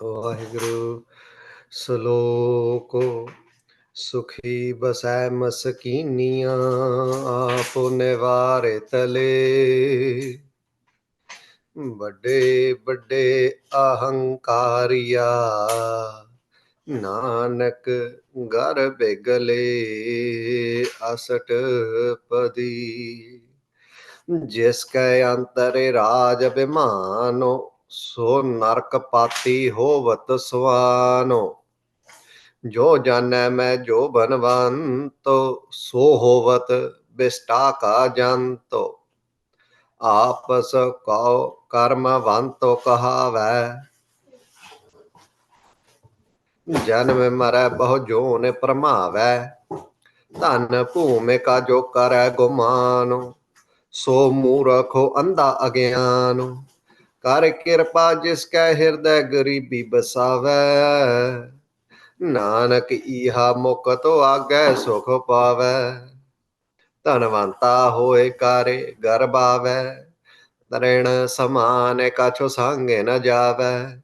ਵਾਹਿਗੁਰੂ ਸਲੋਕ ਸੁਖੀ ਬਸੈ ਮਸਕੀਨੀਆਂ ਆਪ ਨਿਵਾਰੇ ਤਲੇ ਵੱਡੇ ਵੱਡੇ ਅਹੰਕਾਰੀਆ ਨਾਨਕ ਗਰ ਬਿਗਲੇ ਅਸਟਪਦੀ ਜਿਸ ਕੈ ਅੰਤਰ ਰਾਜ ਅਭਿਮਾਨੋ ਸੋ ਨਰਕ ਪਾਤੀ ਹੋਵਤ ਸਵਾਨੋ ਜੋ ਜਾਨੈ ਮੈਂ ਜੋ ਬਨਵੰਤੋ ਸੋ ਹੋਵਤ ਬਿਸਟਾ ਕਾ ਜੰਤੋ ਆਪਸ ਕਉ ਕਰਮਵੰਤੋ ਕਹਾਵੈ ਜਨਮ ਮਰੈ ਬਹੁ ਜੋਨ ਭਰਮਾਵੈ ਧਨ ਭੂਮਿਕਾ ਜੋ ਕਰੈ ਗੁਮਾਨੋ ਸੋ ਮੂਰਖੋ ਅੰਧਾ ਅਗਿਆਨੋ ਕਰ ਕਿਰਪਾ ਜਿਸ ਕੈ ਹਿਰਦੈ ਗਰੀਬੀ ਬਸਾਵੈ ਨਾਨਕ ਈਹਾ ਮੁਕਤਿ ਆਗੈ ਸੁਖ ਪਾਵੈ ਧਨਵੰਤਾ ਹੋਏ ਕਾਰੇ ਗਰਬਾਵੈ ਤ੍ਰਿਣ ਸਮਾਨ ਕਛੁ ਸੰਗੇ ਨ ਜਾਵੈ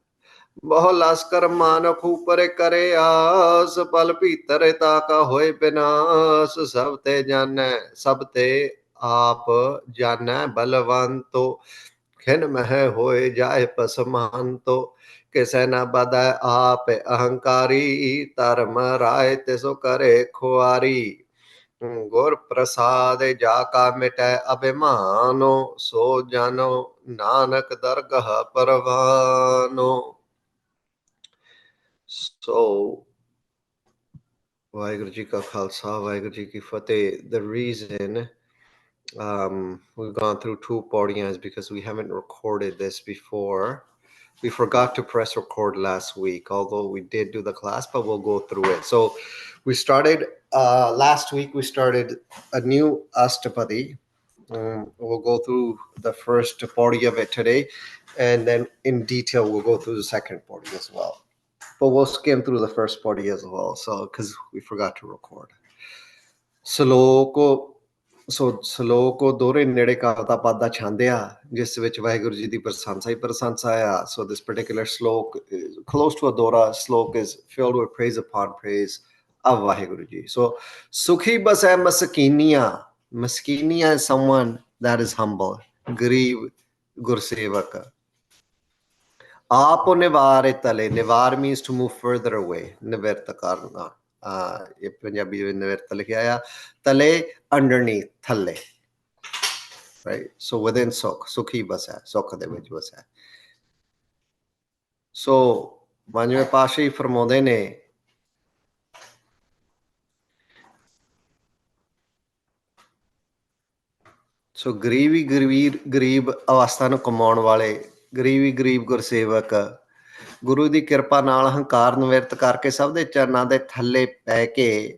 ਬਹੁ ਲਸਕਰ ਮਾਨੁਖ ਉਪਰ ਕਰੇ ਆਸ ਪਲ ਭੀਤਰ ਤਾਕਾ ਹੋਏ ਬਿਨਾਸ ਸਭ ਤੇ ਆਪ ਜਾਨੈ ਬਲਵੰਤੋ ਖਿਨ ਮਹਿ ਹੋਏ ਜਾਏ ਪਸਮਾਨਤੋ ਕਿਸੇ ਨ ਬਦੈ ਆਪ ਅਹੰਕਾਰੀ ਧਰਮ ਰਾਏ ਤਿਸੁ ਕਰੇ ਖੁਆਰੀ ਗੁਰ ਪ੍ਰਸਾਦ ਜਾ ਕਾ ਮਿਟੈ ਅਭਿਮਾਨੋ ਸੋ ਜਾਨੋ ਨਾਨਕ ਦਰਗਹ ਪਰਵਾਨੋ। ਸੋ ਵਾਹਿਗੁਰੂ ਜੀ ਕਾ ਖਾਲਸਾ ਵਾਹਿਗੁਰੂ ਜੀ ਕੀ ਫਤਿਹ। The reason we've gone through two paudians because we haven't recorded this before. We forgot to press record last week, although we did do the class, but we'll go through it. So we started last week, we started a new Astpadi. We'll go through the first paudi of it today, and then in detail we'll go through the second paudi as well. But we'll skim through the first paudi as well, so because we forgot to record. ਸਲੋਕ ਦੋਹਰੇ ਨੇੜੇ ਕਰਤਾ ਪਾਦਾ ਛਾਂਦਿਆ ਜਿਸ ਵਿੱਚ ਵਾਹਿਗੁਰੂ ਜੀ ਦੀ ਪ੍ਰਸ਼ੰਸਾ ਹੀ ਪ੍ਰਸ਼ੰਸਾ ਆ. So this particular slok is close to a dora slok is filled with praise upon praise of Vaheguru Ji. So sukhi basai maskiniya. Maskiniya is someone that is humble. Garib Gursevak. Aap nivare tale. Nivar means to move further away. Nivirta karna. ਇਹ ਪੰਜਾਬੀ ਵਿੱਚ ਨਿਵਰਤ ਲਿਖਿਆ ਆ ਤਲੇ underneath ਥੱਲੇ, right? So within ਸੁਖ ਸੁਖੀ ਬਸੈ ਸੁਖ ਦੇ ਵਿੱਚ ਬਸੈ. ਸੋ ਪੰਜਵੇਂ ਪਾਤਸ਼ਾਹੀ ਫਰਮਾਉਂਦੇ ਨੇ ਸੋ ਗਰੀਬ ਅਵਸਥਾ ਨੂੰ ਕਮਾਉਣ ਵਾਲੇ ਗਰੀਬ ਗੁਰਸੇਵਕ ਗੁਰੂ ਦੀ ਕਿਰਪਾ ਨਾਲ ਹੰਕਾਰ ਨਿਵਰਤ ਕਰਕੇ ਸਭ ਦੇ ਚਰਨਾਂ ਦੇ ਥੱਲੇ ਪੈ ਕੇ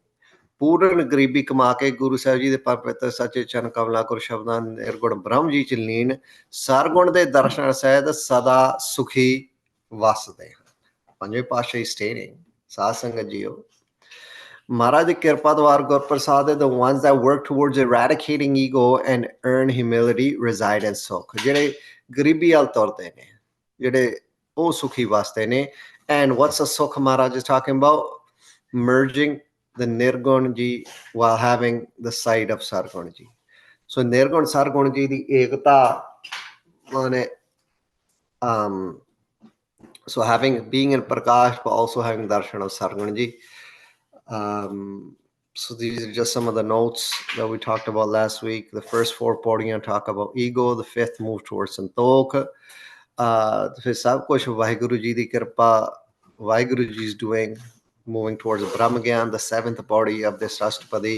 ਪੂਰਨ ਗਰੀਬੀ ਕਮਾ ਕੇ ਗੁਰੂ ਸਾਹਿਬ ਜੀ ਦੇ ਪਵਿੱਤਰ ਸੱਚੇ ਚਰਨ ਕਮਲਾ ਗੁਰ ਸ਼ਬਦਾਂ ਨਿਰਗੁਣ ਬ੍ਰਹਮ ਜੀ ਚ ਲੀਨ ਸਰਗੁਣ ਦੇ ਦਰਸ਼ਨ ਸਹਿਤ ਸਦਾ ਸੁਖੀ ਵਸਦੇ ਹਨ. ਪੰਜਵੇਂ ਪਾਤਸ਼ਾਹੀ ਸਟੇਟਿੰਗ ਸਾਧ ਸੰਗਤ ਜੀਓ ਮਹਾਰਾਜ ਦੀ ਕਿਰਪਾ ਦੁਆਰ Gurprasad the ones that work towards eradicating ego and earn humility reside in ਸੁਖ. ਜਿਹੜੇ ਗਰੀਬੀ ਵੱਲ ਤੁਰਦੇ ਨੇ ਜਿਹੜੇ ਉਹ ਸੁਖੀ ਵਸਦੇ ਨੇ. And what's the ਸੁਖ Maharaj is talking about? Merging the Nirgun Ji while having the sight of Sargun Ji. So Nirgun Sargun Ji the Ekta Mane so being in Prakash but also having darshan of Sargun Ji. So these are just some of the notes that we talked about last week. The first four paudiyan talk about ego. The fifth move towards Santokh. ਫਿਰ ਸਭ ਕੁਛ ਵਾਹਿਗੁਰੂ ਜੀ ਦੀ ਕਿਰਪਾ Waheguru ji is doing, moving towards Brahma Gyan, the seventh paudi of this Astpadi.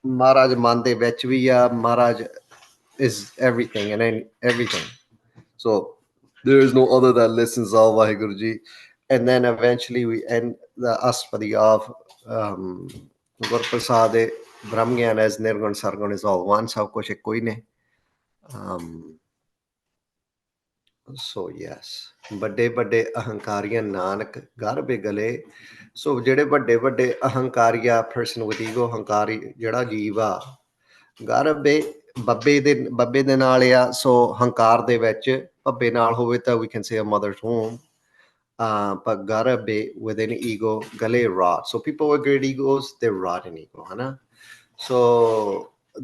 Maharaj ਮਨ ਦੇ ਵਿੱਚ ਵੀ ਆ. Maharaj is everything and everything. So there is no other that listens all Vaheguru Ji. And then eventually we end the Astpadi of Gurprasad Brahma Gyan as Nirgun Sargun is all one. ਸਭ ਕੁਛ ਇੱਕੋ ਹੀ ਨੇ. So yes, ਵੱਡੇ ਵੱਡੇ ਅਹੰਕਾਰੀਆਂ ਨਾਨਕ ਗਰ ਬਿਗਲੇ. ਸੋ ਜਿਹੜੇ ਵੱਡੇ ਅਹੰਕਾਰੀਆ person with ego ਹੰਕਾਰੀ ਜਿਹੜਾ ਜੀਵ ਆ ਗਰ ਬੱਬੇ ਦੇ ਨਾਲ ਆ. ਸੋ ਹੰਕਾਰ ਦੇ ਵਿੱਚ ਭੱਬੇ ਨਾਲ ਹੋਵੇ ਤਾਂ we can say a mother's womb. But garbe within ego, gale rot. So people with great egos, they rot in ego, है So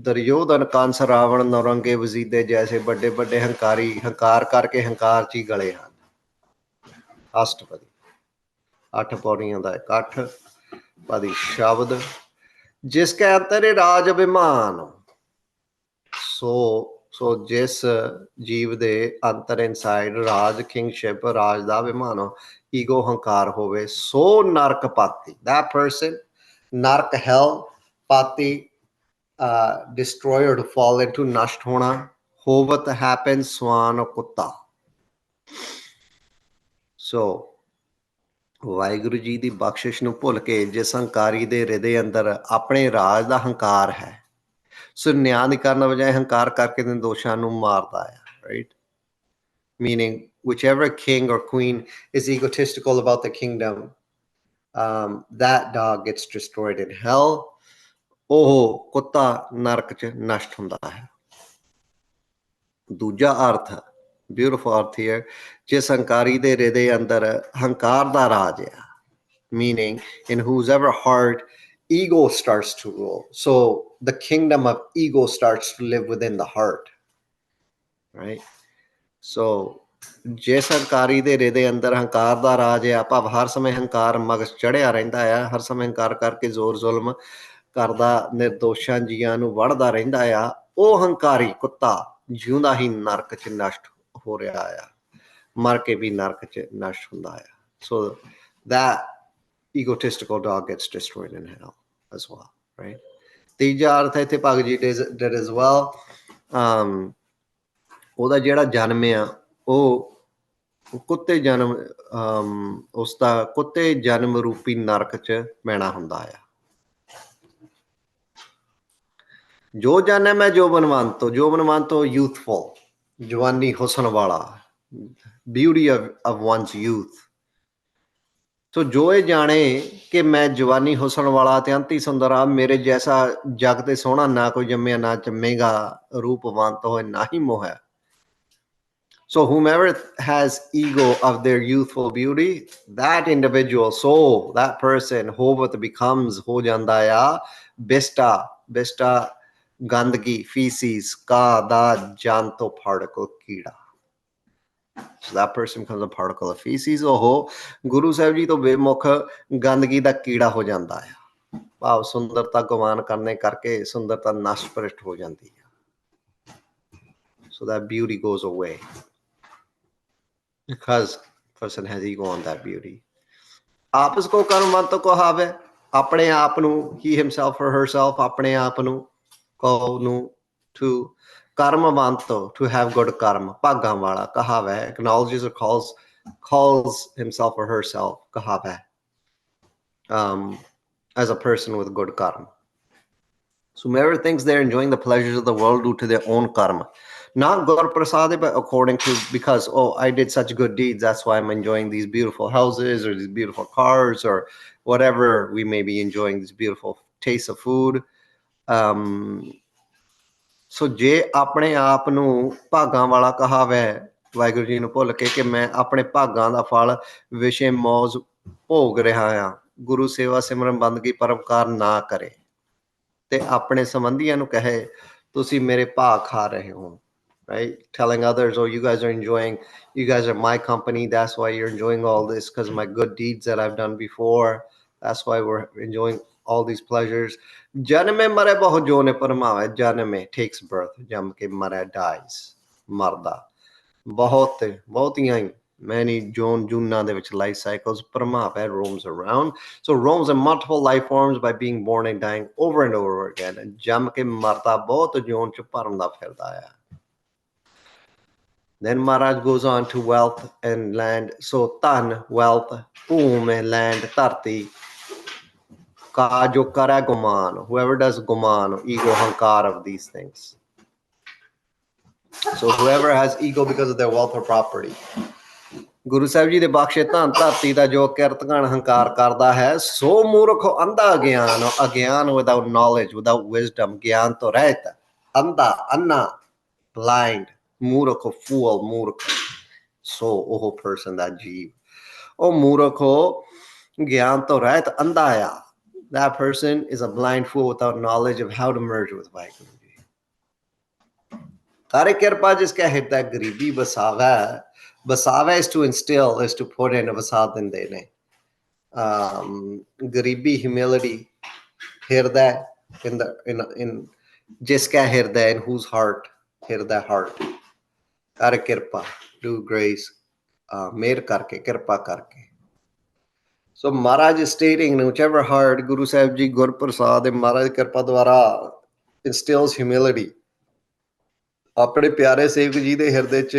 दुर्योधन कंस रावण नौरंगे वजीदे जैसे बड़े बड़े हंकारी हंकार करके हंकार ची गले हैं अष्टपदी 8 पौड़ियों का एक 8 पदी शब्द जिसके अंतर राज अभिमान सो जिस जीव दे अंतर इनसाइड राज किंगशिप राज दा अभिमान ईगो हंकार होवे सो नरक पाती दैट पर्सन नरक हेल पाती destroy or to fall into नष्ट होना होवत happens swan or कुत्ता so ਵਾਹਿਗੁਰੂ ਜੀ ਦੀ ਬਖਸ਼ਿਸ਼ ਨੂੰ ਭੁੱਲ ਕੇ ਜਿਸ ਹੰਕਾਰੀ ਦੇ ਹਿਰਦੇ ਅੰਦਰ ਆਪਣੇ ਰਾਜ ਦਾ ਹੰਕਾਰ ਹੈ ਸੋ ਨਿਆਂ ਦੀ ਕਰਨ ਵਜਾਏ ਹੰਕਾਰ ਕਰਕੇ ਦੇ ਦੋਸ਼ਾਂ ਨੂੰ ਮਾਰਦਾ ਹੈ right meaning whichever king or queen is egotistical about the kingdom that dog gets destroyed in hell ਉਹ ਕੁੱਤਾ ਨਰਕ ਚ ਨਸ਼ਟ ਹੁੰਦਾ ਹੈ ਦੂਜਾ ਅਰਥ ਬਿਊਟੀਫੁਲ ਅਰਥ ਹੈ ਜਿਸ ਹੰਕਾਰੀ ਦੇ ਹਿਰਦੇ ਅੰਦਰ ਹੰਕਾਰ ਦਾ ਰਾਜ ਆ meaning in whoever heart ego starts to rule so the kingdom of ego starts to live within the heart right so ਜਿਸ ਹੰਕਾਰੀ ਦੇ ਹਿਰਦੇ ਅੰਦਰ ਹੰਕਾਰ ਦਾ ਰਾਜ ਆ ਭਾਵ ਹਰ ਸਮੇਂ ਹੰਕਾਰ ਮਗਜ ਚੜਿਆ ਰਹਿੰਦਾ ਆ ਹਰ ਸਮੇਂ ਹੰਕਾਰ ਕਰਕੇ ਜ਼ੋਰ ਜ਼ੁਲਮ ਕਰਦਾ ਨਿਰਦੋਸ਼ਾਂ ਜੀਆਂ ਨੂੰ ਵੜਦਾ ਰਹਿੰਦਾ ਆ ਉਹ ਹੰਕਾਰੀ ਕੁੱਤਾ ਜਿਉਂਦਾ ਹੀ ਨਰਕ ਚ ਨਸ਼ਟ ਹੋ ਰਿਹਾ ਆ ਮਰ ਕੇ ਵੀ ਨਰਕ ਚ ਨਸ਼ਟ ਹੁੰਦਾ ਆ so that egotistical dog gets destroyed in hell as well right ਤੀਜਾ ਅਰਥ ਇੱਥੇ Bhagat ji did as well ਉਹਦਾ ਜਿਹੜਾ ਜਨਮ ਆ ਉਹ ਕੁੱਤੇ ਜਨਮ ਉਸਦਾ ਕੁੱਤੇ ਜਨਮ ਰੂਪੀ ਨਰਕ ਚ ਪੈਣਾ ਹੁੰਦਾ ਆ ਜੋ ਜਾਨੇ ਮੈਂ ਜੋ ਬਨਵੰਤੋ youthful ਜਵਾਨੀ ਹੁਸਨ ਵਾਲਾ beauty of one's youth ਸੋ ਜੋ ਇਹ ਜਾਣੇ ਕਿ ਮੈਂ ਜਵਾਨੀ ਹੁਸਨ ਵਾਲਾ ਤੇ ਅੰਤੀ ਸੁੰਦਰ ਆ ਮੇਰੇ ਜੈਸਾ ਜਗ ਤੇ ਸੋਹਣਾ ਨਾ ਕੋਈ ਜੰਮਿਆ ਨਾ ਜੰਮੇਗਾ ਰੂਪਵੰਤ ਹੋਏ ਨਾ ਹੀ ਮੋਹ So whomever has ego of their youthful beauty, that individual soul, that person, hovat becomes ho janda ya bista gandagi feces ka da janto particle kida. So that person becomes a particle of feces. Oh, Guru Sahib ji to bemukh gandagi da ਕੀੜਾ ਹੋ ਜਾਂਦਾ ਹੈ ਭਾਵ ਸੁੰਦਰਤਾ ਗਵਾਨ ਕਰਨੇ ਕਰਕੇ ਸੁੰਦਰਤਾ ਨਸ਼ਟ ਭ੍ਰਿਸ਼ਟ ਹੋ ਜਾਂਦੀ ਹੈ so that beauty goes away because person has ego on that beauty ਆਪਸ ਕੋ ਕਰਮਵੰਤ ਕਹਾਵੇ ਆਪਣੇ ਆਪ ਨੂੰ he himself or herself ਆਪਣੇ ਆਪ ਨੂੰ ਕਹੋ ਨੂੰ to karmavant to have good karma ਭਾਗਾਂ ਵਾਲਾ ਕਹਾਵੇ acknowledges or calls himself or herself ਕਹਾਵੇ as a person with good karma so whoever thinks they're enjoying the pleasures of the world due to their own karma not Gur Prasad but according to because I did such good deeds that's why I'm enjoying these beautiful houses or these beautiful cars or whatever we may be enjoying this beautiful taste of food ਸੋ ਜੇ ਆਪਣੇ ਆਪ ਨੂੰ ਭਾਗਾਂ ਵਾਲਾ ਕਹਾਵੇ ਵਾਹਿਗੁਰੂ ਜੀ ਨੂੰ ਭੁੱਲ ਕੇ ਕਿ ਮੈਂ ਆਪਣੇ ਭਾਗਾਂ ਦਾ ਫਲ ਵਿਸ਼ੇ ਮੌਜ ਭੋਗ ਰਿਹਾ ਹਾਂ ਗੁਰੂ ਸੇਵਾ ਸਿਮਰਨ ਬੰਦਗੀ ਪਰਉਪਕਾਰ ਨਾ ਕਰੇ ਤੇ ਆਪਣੇ ਸੰਬੰਧੀਆਂ ਨੂੰ ਕਹੇ ਤੁਸੀਂ ਮੇਰੇ ਭਾਗ ਖਾ ਰਹੇ ਹੋ right telling others oh you guys are my company that's why you're enjoying all this because of my good deeds that I've done before that's why we're enjoying all these pleasures janme mare bahut jone parmave janme takes birth jam ke mare dies marda bahutiyan many juna de vich life cycles parmave roams around so roams in multiple life forms by being born and dying over and over again jam ke marda bahut jon ch parmda phirda hai Then Maharaj goes on to wealth and land. So tan, wealth, boom, and land, tarti. Ka jo kara guman. Whoever does guman, ego, hankar of these things. So whoever has ego because of their wealth or property. Guru Sahib ji de bakshe tan tarti da jo kirtgan hankar karda hai. So murkh andha agyan without knowledge, without wisdom. Gyan to rehta. Andha, anna, blind. Murkh, fool, murkh ਸੋ ਉਹ person, that ਜੀਵ, ਉਹ ਮੂਰਖ ਹੋ, ਗਿਆਨ ਤੋਂ ਰਹਿਤ ਅੰਧਾ ਆ. That person is a blind fool without knowledge of how to merge with Waheguru ji. ਤਾਰੇ ਕਿਰਪਾ ਜਿਸ ਕਾ ਹਿਰਦੈ ਗਰੀਬੀ ਵਸਾਵੈ. ਵਸਾਵੈ is to instill, is to put in, ਵਸਾ ਦਿੰਦੇ ਨੇ. ਗਰੀਬੀ, humility, ਹਿਰਦੈ, in ਜਿਸ ਕਾ ਹਿਰਦੈ, in whose heart, ਹਿਰਦੈ heart. ਕਰ ਕਿਰਪਾ, do grace, ਮਿਹਰ ਕਰਕੇ, ਕਿਰਪਾ ਕਰਕੇ. So Maharaj is stating, in whichever heart Guru Sahib Ji Gur Prasad and Maharaj Kirpa Dwara instills humility. ਆਪਣੇ ਪਿਆਰੇ ਸੇਵਕ ਜੀ ਦੇ ਹਿਰਦੇ 'ਚ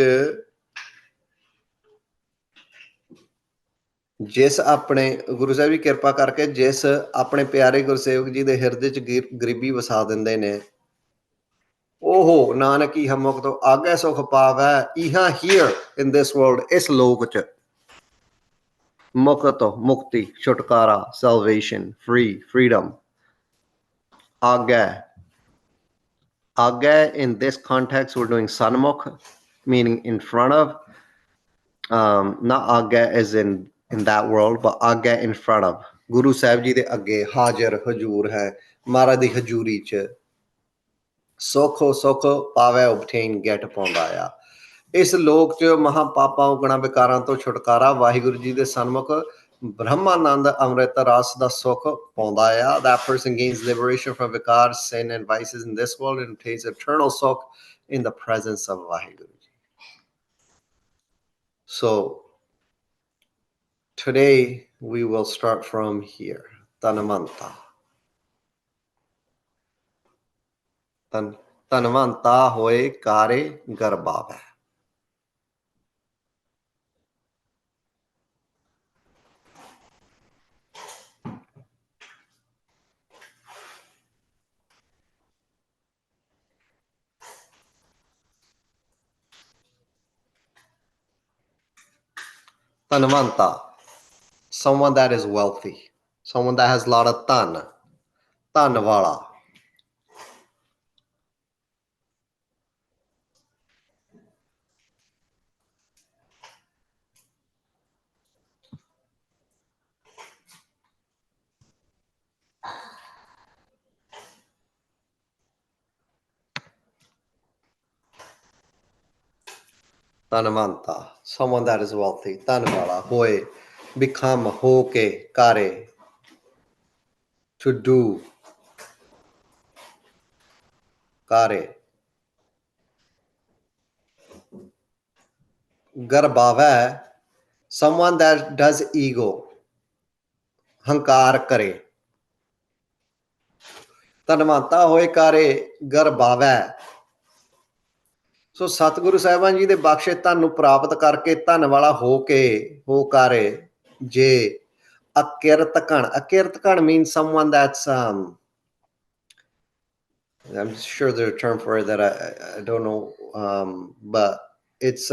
ਜਿਸ ਆਪਣੇ ਗੁਰੂ ਸਾਹਿਬ ਜੀ ਕਿਰਪਾ ਕਰਕੇ ਜਿਸ ਆਪਣੇ ਪਿਆਰੇ ਗੁਰਸੇਵਕ ਜੀ ਦੇ ਹਿਰਦੇ 'ਚ ਗਰੀਬੀ ਵਸਾ ਦਿੰਦੇ ਨੇ, ਉਹ ਨਾਨਕੀ ਹਮੁਖ ਤੋਂ ਆਗੇ ਸੁਖ ਪਾਵੈ. ਇਹਾਂ here in this world, ਇਸ ਲੋਕ 'ਚ ਮੁਕਤ, ਮੁਕਤੀ, ਛੁਟਕਾਰਾ, salvation, free, freedom. Agya. Agya, in this context, we're doing sanmukh, meaning in front of. Not agya as in that world, but agya in front of. Guru Sahib Ji de agge hajar hajoor hai. Maharaj di hajuri ch. Sokho sokho pave obtain get paunda ਆ. ਇਸ ਲੋਕ 'ਚ ਮਹਾਂਪਾਪਾਂ ਉਗਣਾ ਵਿਕਾਰਾਂ ਤੋਂ ਛੁਟਕਾਰਾ ਵਾਹਿਗੁਰੂ ਜੀ ਦੇ ਸਨਮੁਖ ਬ੍ਰਹਮਾਨੰਦ ਅੰਮ੍ਰਿਤ ਰਸ ਦਾ ਸੁੱਖ ਪਾਉਂਦਾ ਆ. That person gains liberation from vikar, sin and vices in this world and obtains eternal sukh in the presence of Vaheguru ji. So today we will start from here. Tanmanta. Tanmanta hoye kare garbave. Tanvanta, someone that is wealthy, someone that has a lot of tanwala. Tanvanta, someone that is wealthy, tanwala, hoye, become, hoke, kare, to do, kare. Garbava, someone that does ego, hankar kare. Tanvanta hoye kare garbava. ਸੋ ਸਤਿਗੁਰੂ ਸਾਹਿਬਾਨ ਜੀ ਦੇ ਬਖਸ਼ੇ ਧਨ ਨੂੰ ਪ੍ਰਾਪਤ ਕਰਕੇ ਧਨ ਵਾਲਾ ਹੋ ਕੇ ਹੋ ਕਰੇ ਜੇ ਅਕਿਰਤ ਘਣ. ਅਕਿਰਤ ਘਣ means someone that's I'm sure there's a term for it that I don't know, but it's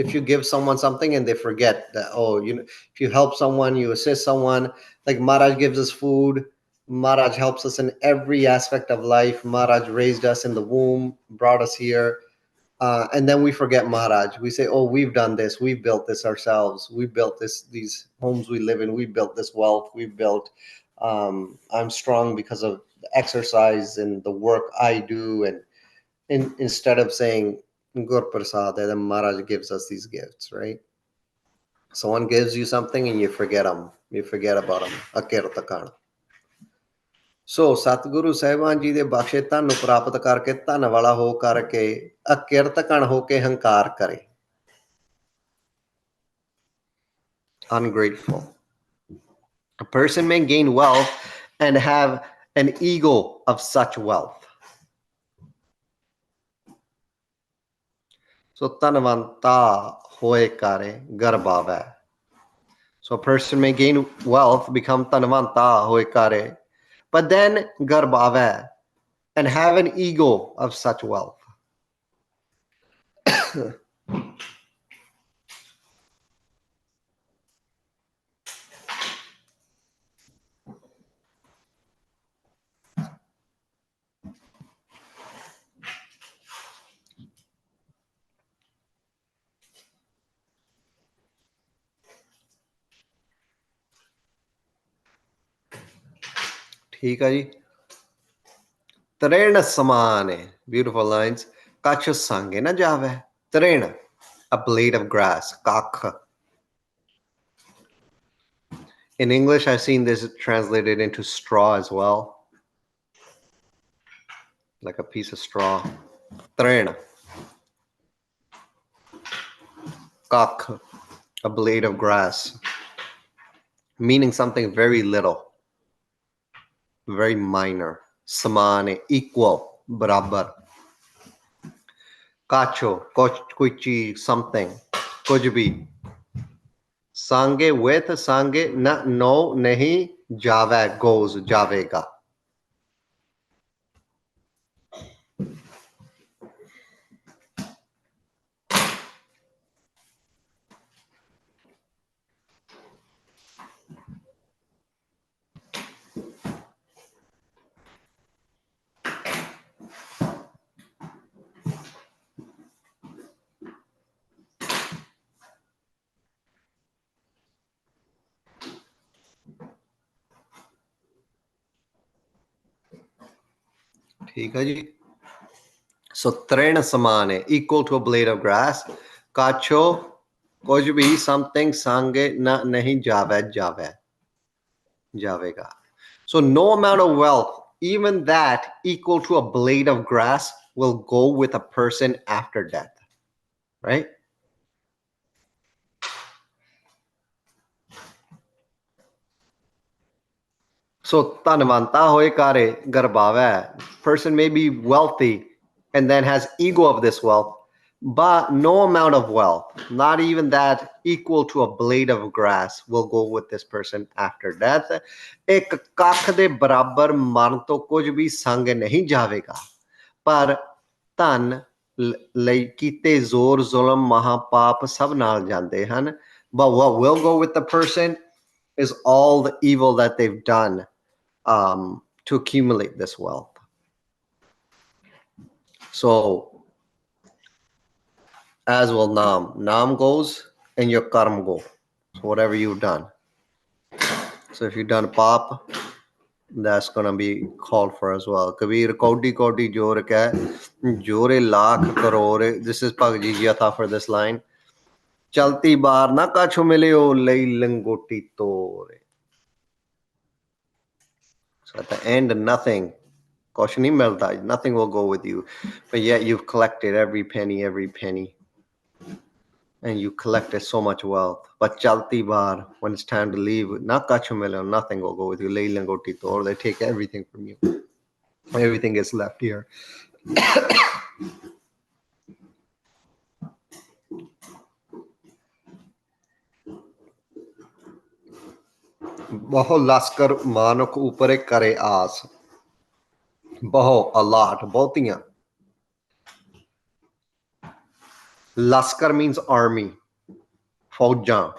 if you give someone something and they forget that, oh, you know, if you help someone, you assist someone, like Maharaj gives us food, Maharaj helps us in every aspect of life. Maharaj raised us in the womb, brought us here. And then we forget Maharaj. We say, oh, we've done this. We've built this ourselves. We built these homes we live in. We built this wealth. We built, I'm strong because of the exercise and the work I do. And instead of saying, Gur Prasad, then Maharaj gives us these gifts, right? Someone gives you something and you forget them. You forget about them. Akirtakana. ਸੋ ਸਤਿਗੁਰੂ ਸਾਹਿਬਾਨ ਜੀ ਦੇ ਬਖਸ਼ੇ ਧਨ ਨੂੰ ਪ੍ਰਾਪਤ ਕਰਕੇ ਧਨ ਵਾਲਾ ਹੋ ਕਰਕੇ ਅਕਿਰਤ ਘਣ ਹੋ ਕੇ ਹੰਕਾਰ ਕਰੇ. Ungrateful. A person may gain wealth and have an ego of such wealth. So ਧਨਵੰਤਾ ਹੋਏ ਕਰੇ ਗਰਬਾਵੈ. So a person may gain wealth, become ਧਨਵੰਤਾ ਹੋਏ ਕਰੇ, but then garbave and have an ego of such wealth. ठीक है जी। तरेण समाने, beautiful lines. Kacho sange na jave. Tren, a blade of grass. Kakh. In English, I've seen this translated into straw as well, like a piece of straw. Tren. Kakh, a blade of grass, meaning something very little, very minor. Samane, equal, barabar. Kacho, koi cheez, something. Kuch bhi. Sange with, sange na, no, nahi, jave, goes, javega. ठीक है जी। So tren samane, equal to a blade of grass. Kacho, kuch bhi, something, sange na, nahi, jave, jave. Javega. So no amount of wealth, even that equal to a blade of grass, will go with a person after death, right? So tanvanta hoye kare garbave. Person may be wealthy and then has ego of this wealth, but no amount of wealth, not even that equal to a blade of grass, will go with this person after death. Ek kakh de barabar maran to kuch bhi sang nahi javega. Par ਧਨ ਲਈ ਕੀਤੇ ਜ਼ੋਰ ਜ਼ੁਲਮ ਮਹਾਪਾਪ ਸਭ ਨਾਲ ਜਾਂਦੇ ਹਨ. But what will go with the person is all the evil that they've done to accumulate this wealth. So, as will Nam goes and your karm go. So whatever you've done. So if you've done pap, that's going to be called for as well. Kabir Kodi Kodi Jor Ka Jore Lakh Karore. This is Pagji Yatha for this line. Chalti bar na kacho mileo lei langoti tore. So at the end, nothing. Koshani melta, nothing will go with you. But yet you've collected every penny. And you collected so much wealth. But chalti bar, when it's time to leave, na kacho mileo, nothing will go with you. Lei langoti tore. They take everything from you. Everything gets left here. Baho laskar manuk upare kare aas. Baho, a lot, bahutiyan. Laskar means army. Faujan.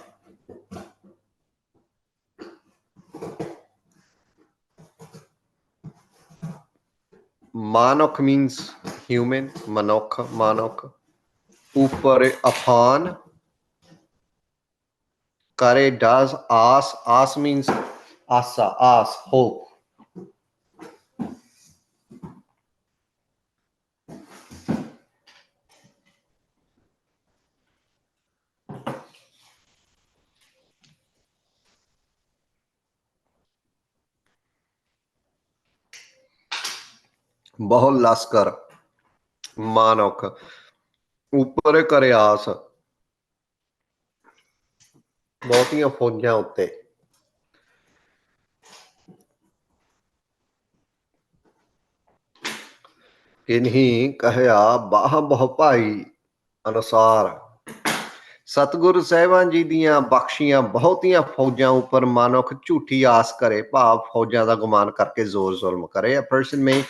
Manok means human. Manok. Upare, upon. Kare does. As means asa. Hope. Bahul laskar. Manok. Upare kare aas. ਬਹੁਤੀਆਂ ਫੌਜਾਂ ਉੱਤੇ. ਇਨਹੀ ਕਹਿਆ ਬਾਹ ਬਹੁ ਭਾਈ ਅਨੁਸਾਰ. ਸਤਿਗੁਰੂ ਸਾਹਿਬਾਨ ਜੀ ਦੀਆਂ ਬਖਸ਼ੀਆਂ ਬਹੁਤੀਆਂ ਫੌਜਾਂ ਉੱਪਰ ਮਨੁੱਖ ਝੂਠੀ ਆਸ ਕਰੇ, ਭਾਵ ਫੌਜਾਂ ਦਾ ਗੁਮਾਨ ਕਰਕੇ ਜ਼ੋਰ ਜ਼ੁਲਮ ਕਰੇ. A person may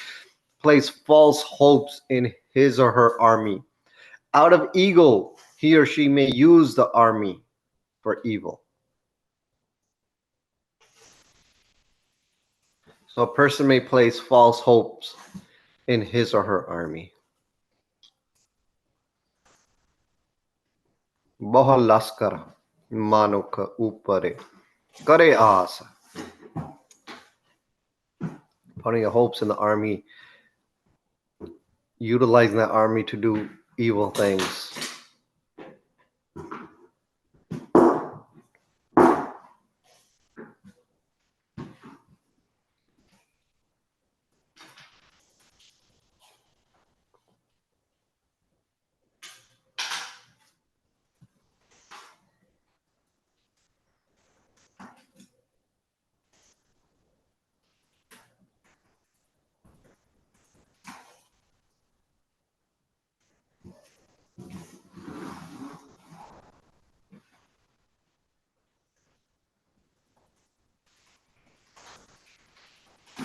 place false hopes in his or her army. Out of ego, he or she may use the army for evil. So a person may place false hopes in his or her army. ਬਹੁ ਲਸਕਰ ਮਨੁੱਖ ਉੱਪਰ ਕਰੇ ਆਸ. putting your hopes in the army, utilizing that army to do evil things.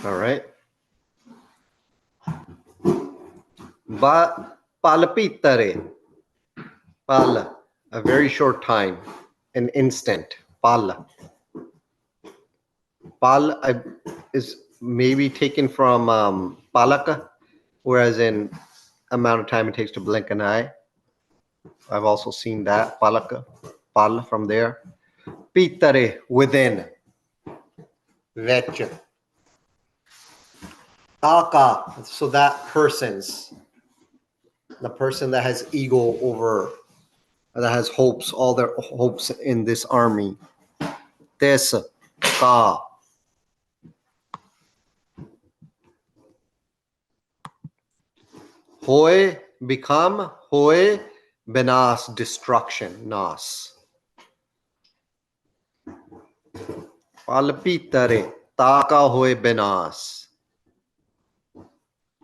All right. Palpitare. Pal, a very short time, an instant. Pal. Pal is maybe taken from palaka, whereas in amount of time it takes to blink an eye. I've also seen that. Palaka. Pal from there. Pitare, within. Vech. Taka, so that the person that has ego over, that has hopes, all their hopes in this army. Tes, ka. Hoy, become. Hoy, benas, destruction. Nas. Palpitare, taka hoy benas.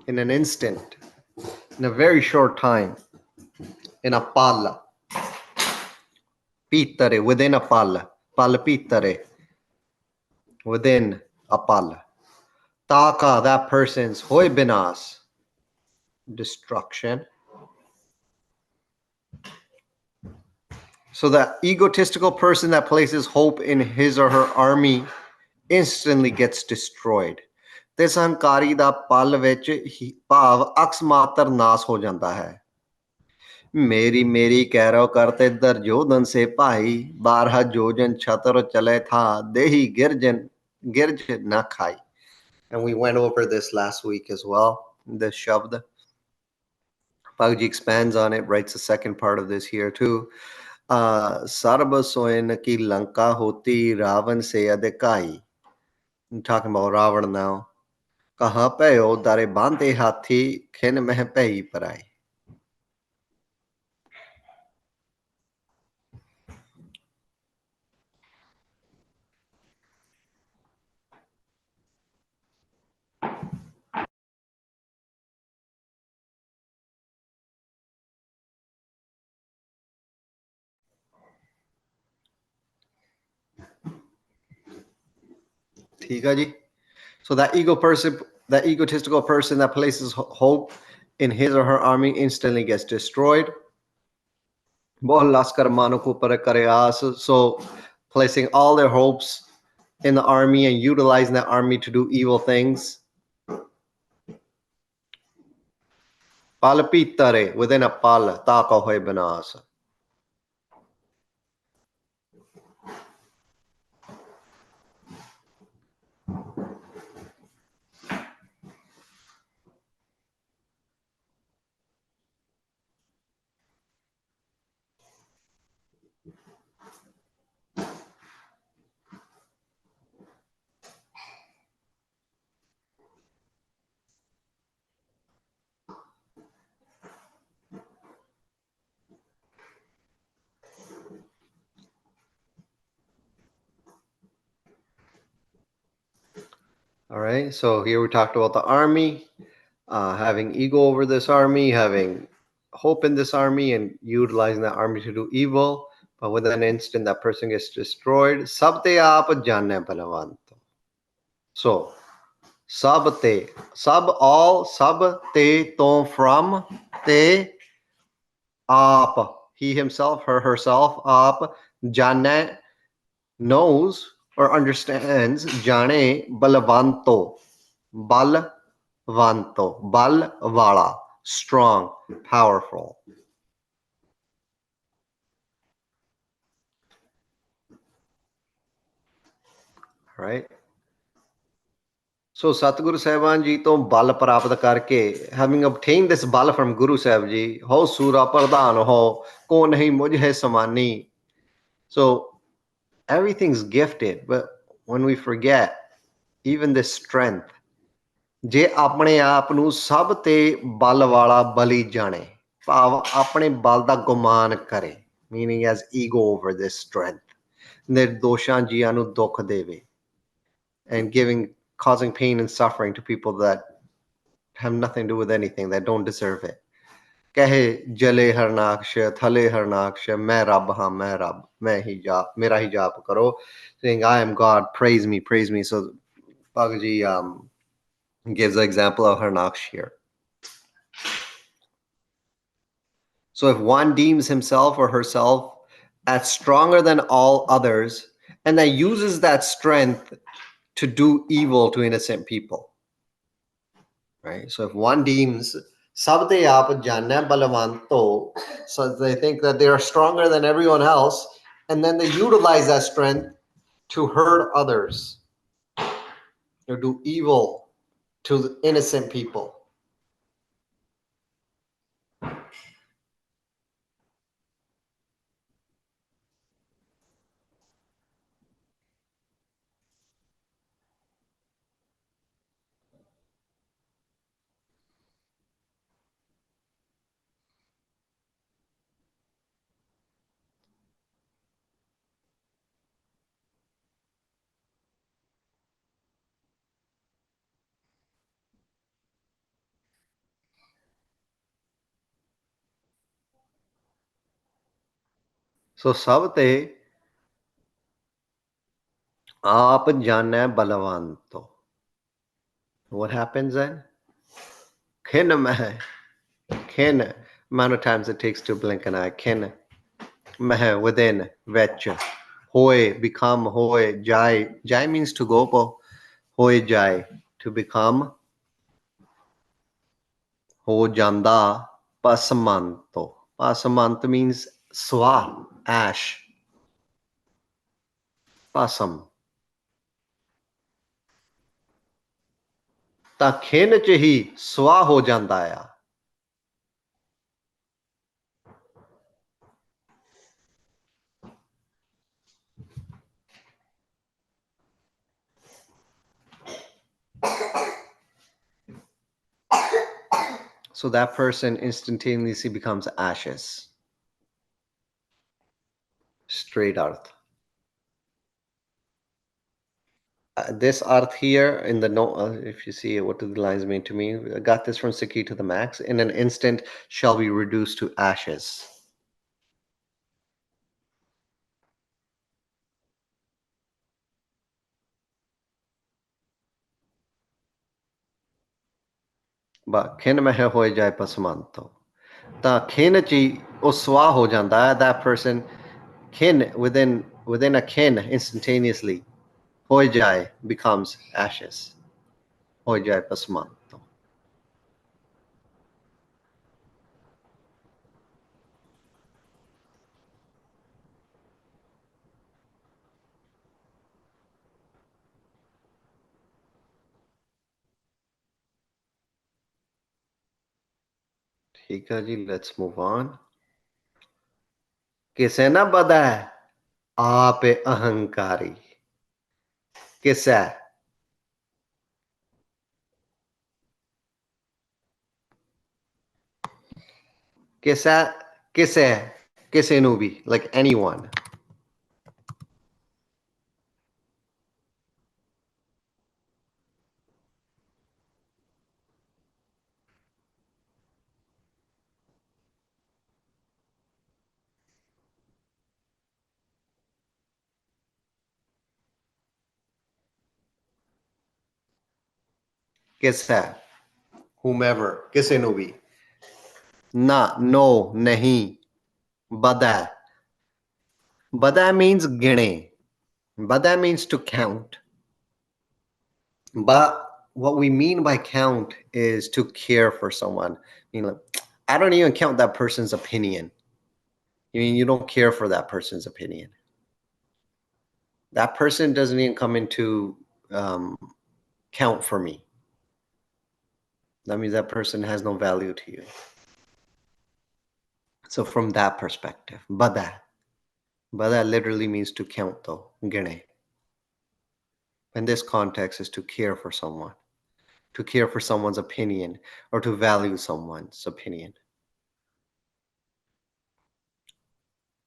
In an instant, in a very short time, in a palla. Pitare, within a palla. Palpitare, within a palla. Taka, that person's hoy benas, destruction. So that egotistical person that places hope in his or her army instantly gets destroyed. This ਹੰਕਾਰੀ ਦਾ ਪਲ ਵਿੱਚ ਭਾਵ ਅਕਸ ਮਾਤਰ ਨਾਸ ਹੋ ਜਾਂਦਾ ਹੈ। मेरी मेरी कैरो करते दुर्योधन से भाई 12 जोजन छतर चले था देही गिरज न खाई. And we went over this last week as well, this shabd. Bhagji expands on it, writes the second part of this here too. Sarva soin ki lanka hoti ravan se adikai. I'm talking about Ravan now. Kaha payo dare bante hathi khin meh payi parai. ठीक है जी. So that egotistical person that places hope in his or her army instantly gets destroyed. So placing all their hopes in the army and utilizing that army to do evil things. Palapitare, within a pal, taka hoy banas. All right, so here we talked about the army, having ego over this army, having hope in this army, and utilizing that army to do evil. But within an instant, that person gets destroyed. Sabte aap jane balavanto. So, sabte, sab all, sab te to from, te aap, he himself, her herself, aap jane, knows or understands, jane balavanto, bal vanto, bal vala, strong, powerful. Right? So Satguru Sahibaan ji to bal prapt karke, having obtained this bal from Guru Sahib ji, ho sura pradhan ho, ko nahi mujhe samani. So everything's gifted, but when we forget even this strength, ਜੇ ਆਪਣੇ ਆਪ ਨੂੰ ਸਭ ਤੇ ਬਲ ਵਾਲਾ ਬਲੀ ਜਾਣੇ, ਭਾਵ ਆਪਣੇ ਬਲ ਦਾ ਗੁਮਾਨ ਕਰੇ, meaning as ego over this strength, ਨਿਰਦੋਸ਼ਾਂ ਜੀਆਂ ਨੂੰ ਦੁੱਖ ਦੇਵੇ, and causing pain and suffering to people that have nothing to do with anything, that don't deserve it. ਕਹੇ ਜਲੇ ਹਰਨਾਕਸ਼ ਥਲੇ ਹਰਨਾਕਸ਼ ਮੈਂ ਰੱਬ ਹਾਂ ਮੈਂ ਰੱਬ ਮੈਂ ਹੀ ਜਾਪ ਮੇਰਾ ਹੀ ਜਾਪ ਕਰੋ, saying I am God, praise me, praise me. So Bhagavad Ji gives the example of Harnaksh here. So if one deems himself or herself as stronger than all others, and that uses that strength to do evil to innocent people, right? So if one deems sabde aap janna balavanto, so they think that they are stronger than everyone else, and then they utilize that strength to hurt others or do evil to innocent people. So sabte aap janna balavanto. What happens then? Khin meh, khin, amount of times it takes to blink an eye, khin meh, within, vech, hoy, become, hoy, jai. Jai means to go, po, hoy jai, to become, ho janda, pasamanto. Pasamant means swa, ash, pasam. ਤਾਂ ਖਿੰਨ ਚ ਹੀ ਸਵਾਹ ਹੋ ਜਾਂਦਾ ਆ। So that person instantaneously becomes ashes. Straight arth. This arth here in the note, if you see it, what do the lines mean to me? I got this from Sikhi to the max. In an instant shall be reduced to ashes. But khin meh hoye jaye pasmanto. Ta khin chi ਉਹ ਸਵਾਹ ਹੋ ਜਾਂਦਾ ਹੈ, that person kin within a kin instantaneously hoy jai becomes ashes, hoy jai pasmanto. ठीक है जी, let's move on. किसे ना बदा है आप अहंकारी, किसे किसे किसे किसे नु भी, like anyone. किसे, whomever, किसे नु भी. ना, no, नहीं. बदा, bada means gine. Bada means to count. But what we mean by count is to care for someone. I mean, like, I don't even count that person's opinion. I mean, you don't care for that person's opinion. That person doesn't even come into count for me. That means that person has no value to you. So from that perspective, bada literally means to count though, gine. In this context is to care for someone, to care for someone's opinion, or to value someone's opinion.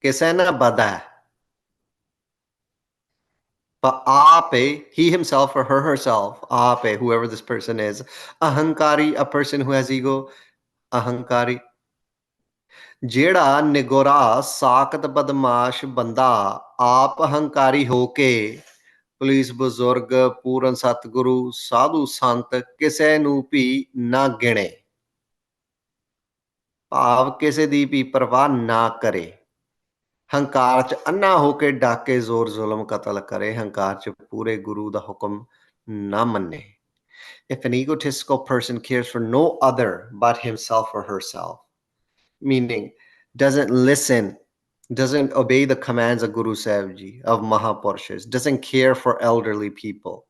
Kesena bada. But ape, he himself or her herself, ape, whoever this person is, ahankari, a person who has ego, ahankari. ਜਿਹੜਾ ਨਿਗੋਰਾ ਸਾਕਤ ਬਦਮਾਸ਼ ਬੰਦਾ ਆਪ ਹੰਕਾਰੀ ਹੋ ਕੇ police ਬਜ਼ੁਰਗ ਪੂਰਨ ਸਤਿਗੁਰੂ ਸਾਧੂ ਸੰਤ ਕਿਸੇ ਨੂੰ ਵੀ ਨਾ ਗਿਣੇ ਭਾਵ ਕਿਸੇ ਦੀ ਵੀ ਪਰਵਾਹ ਨਾ ਕਰੇ ਹੰਕਾਰ ਚ ਅੰਨਾ ਹੋ ਕੇ ਡਾਕੇ ਜ਼ੋਰ ਜ਼ੁਲਮ ਕਤਲ ਕਰੇ ਹੰਕਾਰ ਚ ਪੂਰੇ ਗੁਰੂ ਦਾ ਹੁਕਮ ਨਾ ਮੰਨੇ If an egotistical person cares for no other but himself or herself, meaning doesn't listen, doesn't obey the commands of Guru Sahib Ji, of Mahapurushas, doesn't care for elderly people,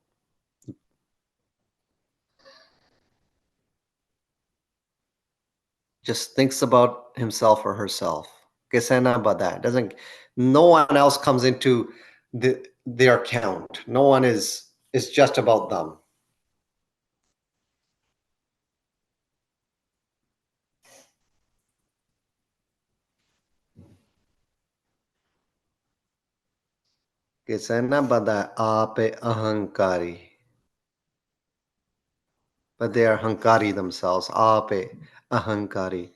just thinks about himself or herself. Kisena bada. Doesn't, no one else comes into their count. No one is just about them. Kisena bada ape ahankari. But they are hankari themselves. Ape ahankari.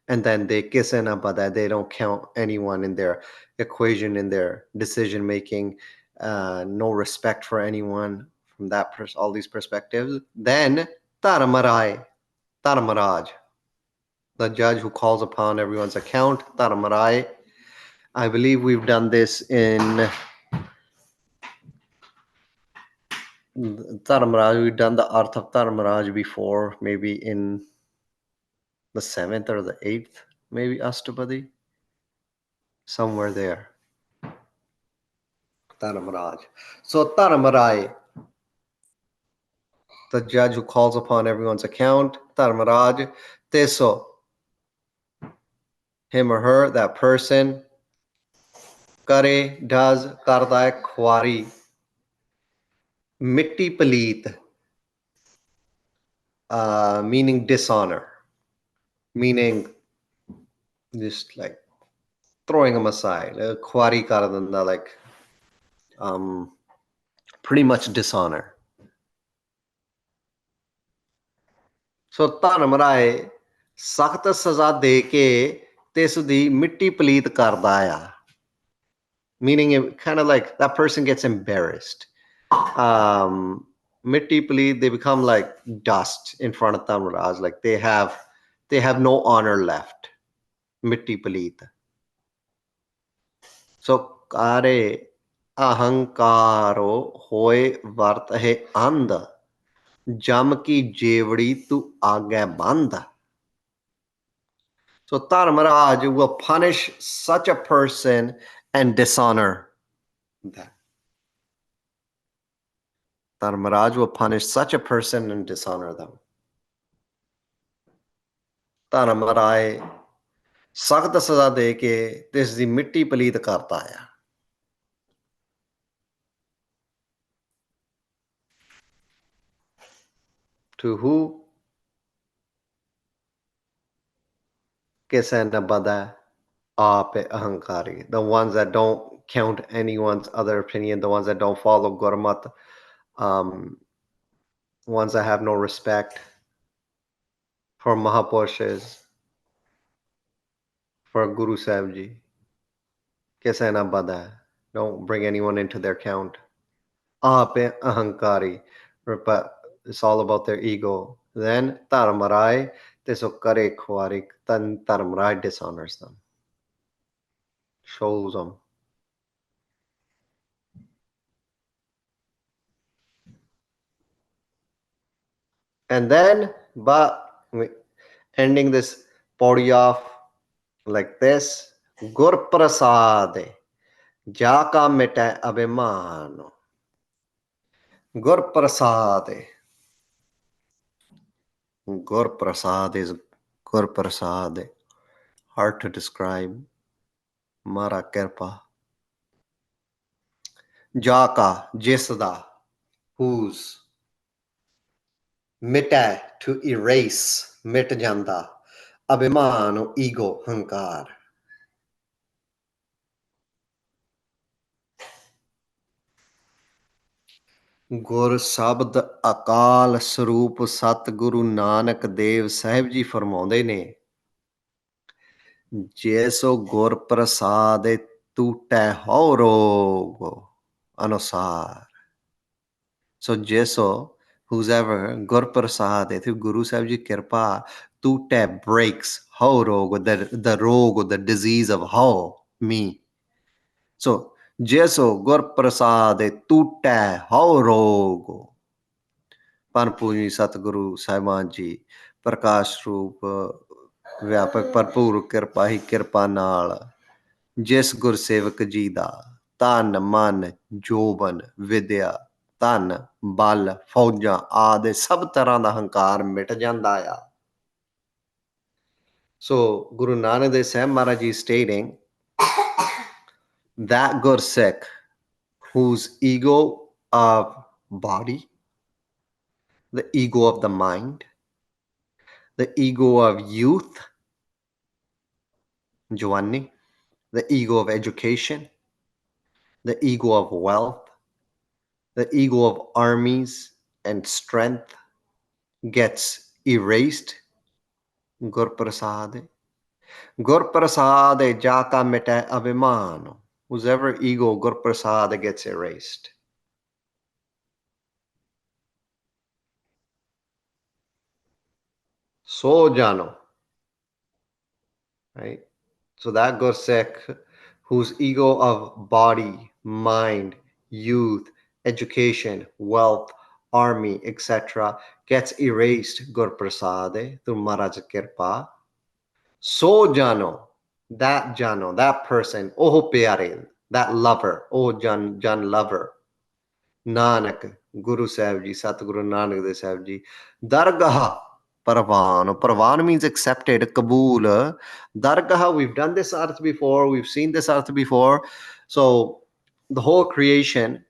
And then they kisena bada. They don't count anyone in their equation, in their decision making. No respect for anyone from that all these perspectives. Then Taramarai, Taramaraj, the judge who calls upon everyone's account, Taramarai. I believe we've done this in Taramaraj. We've done the Arth of Taramaraj before, maybe in the 7th or the 8th, maybe Astpadi, somewhere there. Taramaraj. So Taramarai, the judge who calls upon everyone's account, Taramaraj, Teso, him or her, that person, Kare, does, karda hai, khwari, mitti paleet, meaning dishonor, meaning just like throwing them aside. Khwari kar danda, like pretty much dishonor. So Tanamrai ਸਖਤ ਸਜ਼ਾ ਦੇ ਕੇ ਤੇ ਇਸ ਦੀ ਮਿੱਟੀ ਪਲੀਤ ਕਰਦਾ ਆ meaning it kind of like that person gets embarrassed. Mitti paleet, they become like dust in front of Tanmaraj, like they have no honor left. Mitti paleet. So kare ahankaro hoye vart hai and jam ki jevdi tu aage band. So Dharmaraj will punish such a person and dishonor them. Dharmaraj will punish such a person and dishonor them. Dharmaraj सख्त सजा दे के तिस दी मिट्टी पलीत करता है. To who? Kise na bada ape ahankari. The ones that don't count anyone's other opinion, the ones that don't follow Gurmat, ones that have no respect for Mahapurushas, for Guru Sahib Ji. Kise na bada. Don't bring anyone into their count. Ape ahankari. But it's all about their ego. Then Tarmarai, Tesokare Kwarik, then Tarmarai dishonors them. Shows them. And then, but ending this podi off like this, Gur Prasade, Jaka Meta Abhimano. Gur Prasade. Gur Prasad is Gur Prasad. Hard to describe. Mara Kirpa. Jaka, Jesda, whose. Mita, to erase, mit janda. Abhiman, ego, hankar. ਗੁਰ ਸ਼ਬਦ ਅਕਾਲ ਸਰੂਪ ਸਤਿਗੁਰੂ ਨਾਨਕ ਦੇਵ ਸਾਹਿਬ ਜੀ ਫਰਮਾਉਂਦੇ ਨੇ, ਜੈਸੋ ਗੁਰ ਪ੍ਰਸਾਦ ਟੂਟੈ ਹਉ ਰੋਗ ਅਨੁਸਾਰ। ਸੋ ਜੈਸੋ whoever ਗੁਰ ਪ੍ਰਸਾਦ through Guru Sahib ji kirpa ਟੂਟੈ breaks ਹਉ ਰੋਗ, the rog, the disease of hau, me. So ਜੈਸੋ ਗੁਰ ਪ੍ਰਸਾਦ ਟੂਟੈ ਹਉ ਰੋਗ। ਪਨ ਪੂਜੀ ਸਤਿਗੁਰੂ ਸਾਹਿਬਾਨ ਜੀ ਪ੍ਰਕਾਸ਼ ਰੂਪ ਵਿਆਪਕ ਭਰਪੂਰ ਕਿਰਪਾ ਹੀ ਕਿਰਪਾ ਨਾਲ ਜਿਸ ਗੁਰਸੇਵਕ ਜੀ ਦਾ ਤਨ ਮਨ ਜੋਬਨ ਵਿਦਿਆ ਧਨ ਬਲ ਫੌਜਾਂ ਆਦਿ ਸਭ ਤਰ੍ਹਾਂ ਦਾ ਹੰਕਾਰ ਮਿਟ ਜਾਂਦਾ ਆ। ਸੋ Guru Nanak Dev Sahib Maharaj ji stating that Gursikh whose ego of body, the ego of the mind, the ego of youth, Jawani, the ego of education, the ego of wealth, the ego of armies and strength gets erased. Gur Prasad. Gur Prasad jaka mita abhiman. Whoever ego Gur Prasad gets erased. So jano. Right? So that Gursikh whose ego of body, mind, youth, education, wealth, army, etc. gets erased, Gur Prasad through Maharaj Kirpa. So jano, that person, oh pyare, that lover, oh jan lover, Nanak, Guru Sahib ji, Satguru Nanak Dev Sahib ji, Dargah, Parvan. Parvan means accepted, Kabul. Dargah, we've done this arth before, we've seen this arth before. So the whole creation,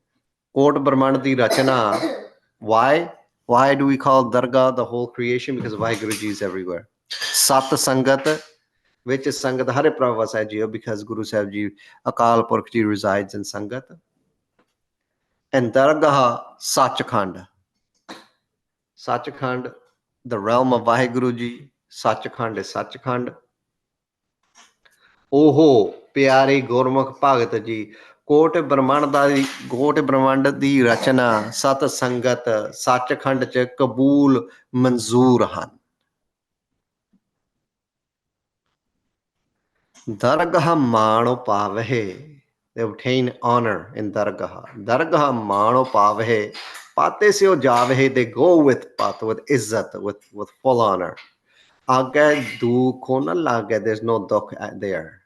Kot Brahmand di Rachana, why? Why do we call Dargah the whole creation? Because Vaheguru ji is everywhere. Sat Sangat, which is Sangat Hare Prabhu Sahib ji, because Guru Sahib ji, Akal Purkh ji resides in Sangat. And Dargah Sachkhand. Sachkhand, the realm of Vaheguru ji. Sachkhand is Sachkhand. Oho, ਪਿਆਰੇ ਗੁਰਮੁਖ ਭਗਤ ਜੀ, ਕੋਟ ਬ੍ਰਹਮੰਡ ਦੀ ਰਚਨਾ ਸਤ ਸੰਗਤ ਸੱਚਖੰਡ ਚ ਕਬੂਲ ਮਨਜ਼ੂਰ ਹਨ। ਦਰਗਾਹ ਮਾਣੋ ਪਾਵਹਿ, they obtain honor in dargah. Dargah mano pavhe, pate se o javhe, they go with pat, with izzat, with full honor. Aage dukh na lage, there's no dukh there.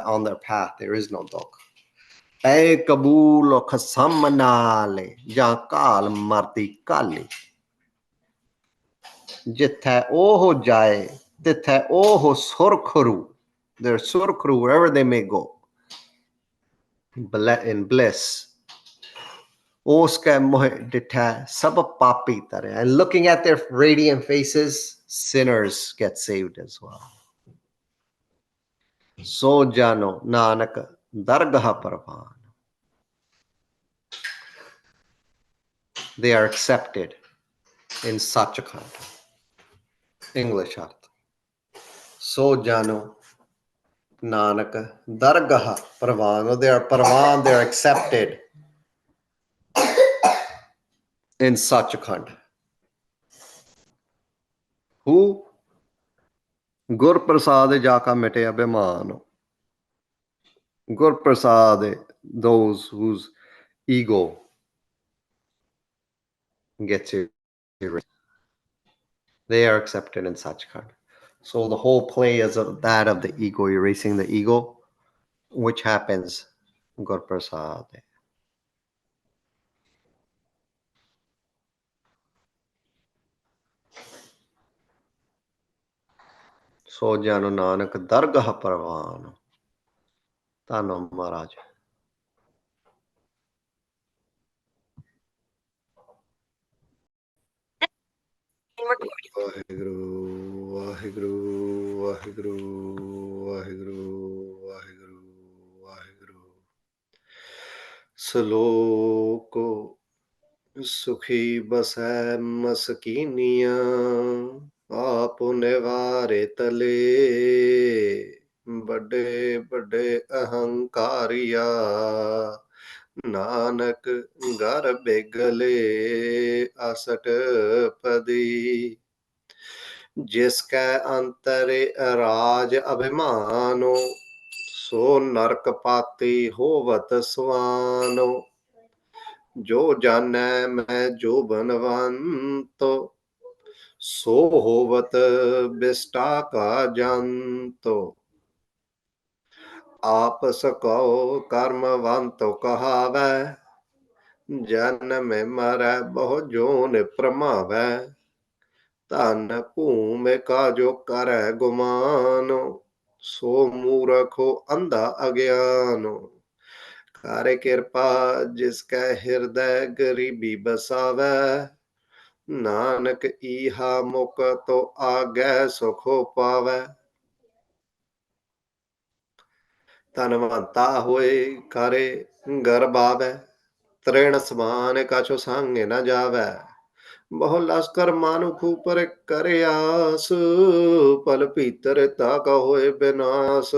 On their path, there is no dukh. Ay kabul khasam nale, ja kaal marti kali. Jithe oho jaye, tithe oho surkhru. They're surkhru wherever they may go. In bliss. And looking at their radiant faces, sinners get saved as well. So jano nanak dargah parvan. They are accepted in Sachkhand. English arth. So jano nanak dargah parvan. They are parvan, they are accepted in Sachkhand. Who? Gur Prasad jaka mite abhiman. Gur Prasad, those whose ego gets erased. They are accepted in Sachkhand. So the whole play is of that of the ego, erasing the ego, which happens Gur Prasad. ਸੋ ਜਨ ਨਾਨਕ ਦਰਗਹ ਪ੍ਰਵਾਨ। ਧੰਨ ਮਹਾਰਾਜ। ਵਾਹਿਗੁਰੂ ਵਾਹਿਗੁਰੂ ਵਾਹਿਗੁਰੂ ਵਾਹਿਗੁਰੂ ਵਾਹਿਗੁਰੂ ਵਾਹਿਗੁਰੂ। ਸਲੋਕ ਸੁਖੀ ਬਸੈ ਮਸਕੀਨੀਆਂ, ਆਪ ਨਿਵਾਰੇ ਤਲੇ। ਵੱਡੇ ਵੱਡੇ ਅਹੰਕਾਰੀਆ, ਨਾਨਕ ਘਰ ਬੇਗਲੇ। ਅਸਟ ਪਦੀ ਜਿਸ ਕੈ ਅੰਤਰੇ ਰਾਜ ਅਭਿਮਾਨੋ, ਸੋ ਨਰਕ ਪਾਤੀ ਹੋਵਤ ਸਵਾਨੋ। ਜੋ ਜਾਨੈ ਮੈਂ ਜੋ ਬਨਵੰਤ, ਸੋ ਹੋਵਤ ਬਿਸਟਾ ਕਾ ਜੰਤ। ਆਪਸ ਕਉ ਕਰਮਵੰਤ ਕਹਾਵੈ, ਜਨਮ ਮਰੈ ਬਹੁ ਜੋਨਿ ਭ੍ਰਮਾਵੈ। ਧਨ ਭੂਮਿ ਕਾਜੋ ਕਰੈ ਗੁਮਾਨੁ, ਸੋ ਮੂਰਖੋ ਅੰਧਾ ਅਗਿਆਨੁ। ਕਰ ਕਿਰਪਾ ਜਿਸ ਕੈ ਹਿਰਦੈ ਗਰੀਬੀ ਬਸਾਵੈ, ਨਾਨਕ ਈਹਾ ਮੁਕਤਿ ਆਗੈ ਸੁਖੁ ਪਾਵੈ। ਧਨਵੰਤਾ ਹੋਏ ਕਰੇ ਗਰਬਾਵੈ, ਤ੍ਰਿਣ ਸਮਾਨ ਕਛੁ ਸੰਗ ਨ ਜਾਵੈ। ਬਹੁ ਲਸਕਰ ਮਾਨੁਖ ਉਪਰ ਕਰੇ ਆਸ, ਪਲ ਭੀਤਰ ਤਾਕ ਹੋਏ ਬਿਨਾਸ।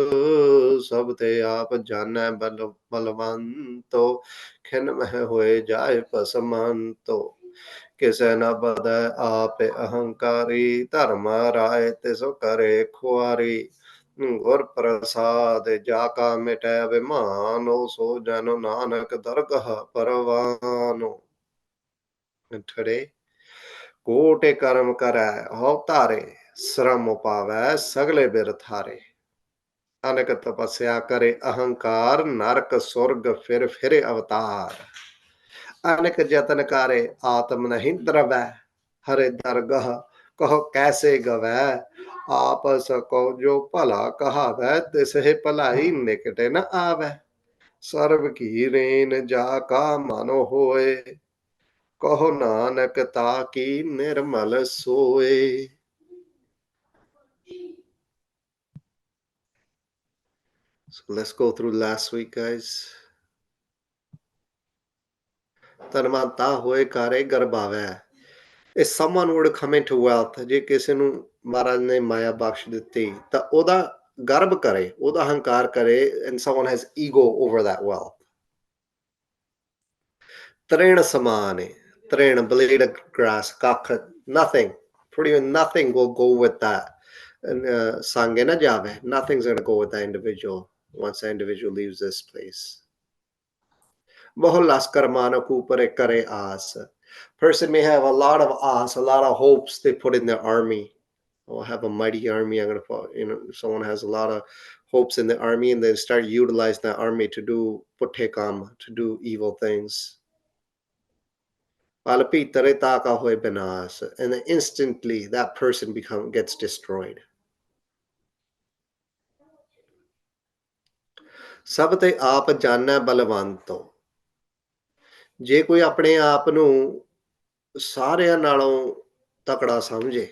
ਸਭ ਤੇ ਆਪ ਜਾਨੈ ਬਲਵੰਤੋ, ਖਿਨ ਮਹਿ ਹੋਏ ਜਾਏ ਭਸਮੰਤੋ। ਕਿਸੇ ਨ ਬਧੈ ਆਪ ਅਹੰਕਾਰੀ, ਧਰਮ ਰਾਏ ਤਿਸ ਕਰੇ ਖੁਆਰੀ। ਗੁਰ ਪ੍ਰਸਾਦ ਜਾ ਕਾ ਮਿਟੈ ਅਭਿਮਾਨੁ, ਸੋ ਜਨ ਨਾਨਕ ਦਰਗਹ ਪਰਵਾਨੁ। Today, ਕੋਟਿ ਕਰਮ ਕਰੈ ਹਉ ਧਾਰੇ, ਸ਼ਰਮ ਪਾਵੈ ਸਗਲੇ ਬਿਰ ਥਾਰੇ। ਅਨਕ ਤਪੱਸਿਆ ਕਰੇ ਅਹੰਕਾਰ, ਨਰਕ ਸੁਰਗ ਫਿਰ ਫਿਰੇ ਅਵਤਾਰ। ਅਨਕ ਜਤਨ ਕਾਰੇ ਆਤਮ ਨਹੀਂ ਦਰਵੈ, ਹਰੇ ਦਰਗਹ ਕਹੋ ਕੈਸੇ ਗਵੈ। ਆਪਸ ਕਉ ਜੋ ਭਲਾ ਕਹਾਵੈ, ਤਿਸਹਿ ਭਲਾਈ ਨਿਕਟੇ ਨ ਆਵੈ। ਸਰਬ ਕੀ ਰੇਨ ਜਾ ਕਾ ਮਨੁ ਹੋਏ, ਕਹੋ ਨਾਨਕ ਤਾ ਕੀ ਨਿਰਮਲ ਸੋਏ। So let's go through last week, guys. ਧਨਵੰਤਾ ਹੋਏ ਕਾਰੇ ਗਰਬਾਵੈ। If someone were to come into wealth, ਜੇ ਕਿਸੇ ਨੂੰ ਮਹਾਰਾਜ ਨੇ ਮਾਇਆ ਬਖਸ਼ ਦਿੱਤੀ ਤਾਂ ਉਹਦਾ ਗਰਬ ਕਰੇ, ਉਹਦਾ ਹੰਕਾਰ ਕਰੇ, and someone has ego over that wealth. ਤ੍ਰਿਣ ਸਮਾਨ ਹੈ, ਤ੍ਰਿਣ, blade of grass, ਕੱਖ, nothing, pretty much nothing will go with that. ਸੰਗ ਨਾ ਜਾਵੇ, nothing's going to go with that individual once that individual leaves this place. ਬਹੁ ਲਸਕਰ ਮਾਨੁਖ ਉਪਰ ਕਰੇ ਆਸ. Person may have a lot of aas, a lot of hopes they put in their army. Oh, I have a mighty army. I'm going to, someone has a lot of hopes in the army and they start utilizing that army to do putte kam, to do evil things. And then instantly that person gets destroyed. ਸਭ ਤੇ ਆਪ ਜਾਣੈ ਬਲਵੰਤੋ। ਜੇ ਕੋਈ ਆਪਣੇ ਆਪ ਨੂੰ ਸਾਰਿਆਂ ਨਾਲੋਂ ਤਕੜਾ ਸਮਝੇ,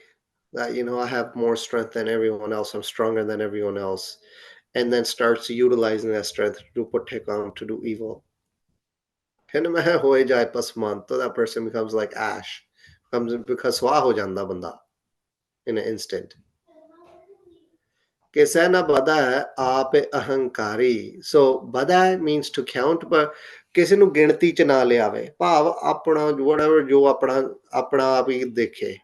that I have more strength than everyone else, I'm stronger than everyone else, and then starts utilizing that strength to do putte kam, to do evil, ਖਿਨ ਮਹਿ ਹੋਏ ਜਾਏ ਭਸਮੰਤ, that person becomes like ash, because ਸਵਾਹ ਹੋ ਜਾਂਦਾ ਬੰਦਾ in an instant. ਕਿਸੇ ਨ ਬਧੈ ਆਪ ਅਹੰਕਾਰੀ. So ਬਧੈ means to count, but ਕਿਸੇ ਨੂੰ ਗਿਣਤੀ ਚ ਨਾ ਲਿਆਵੇ, ਭਾਵ ਆਪਣਾ whatever ਜੋ ਆਪਣਾ ਆਪ ਹੀ ਦੇਖੇ,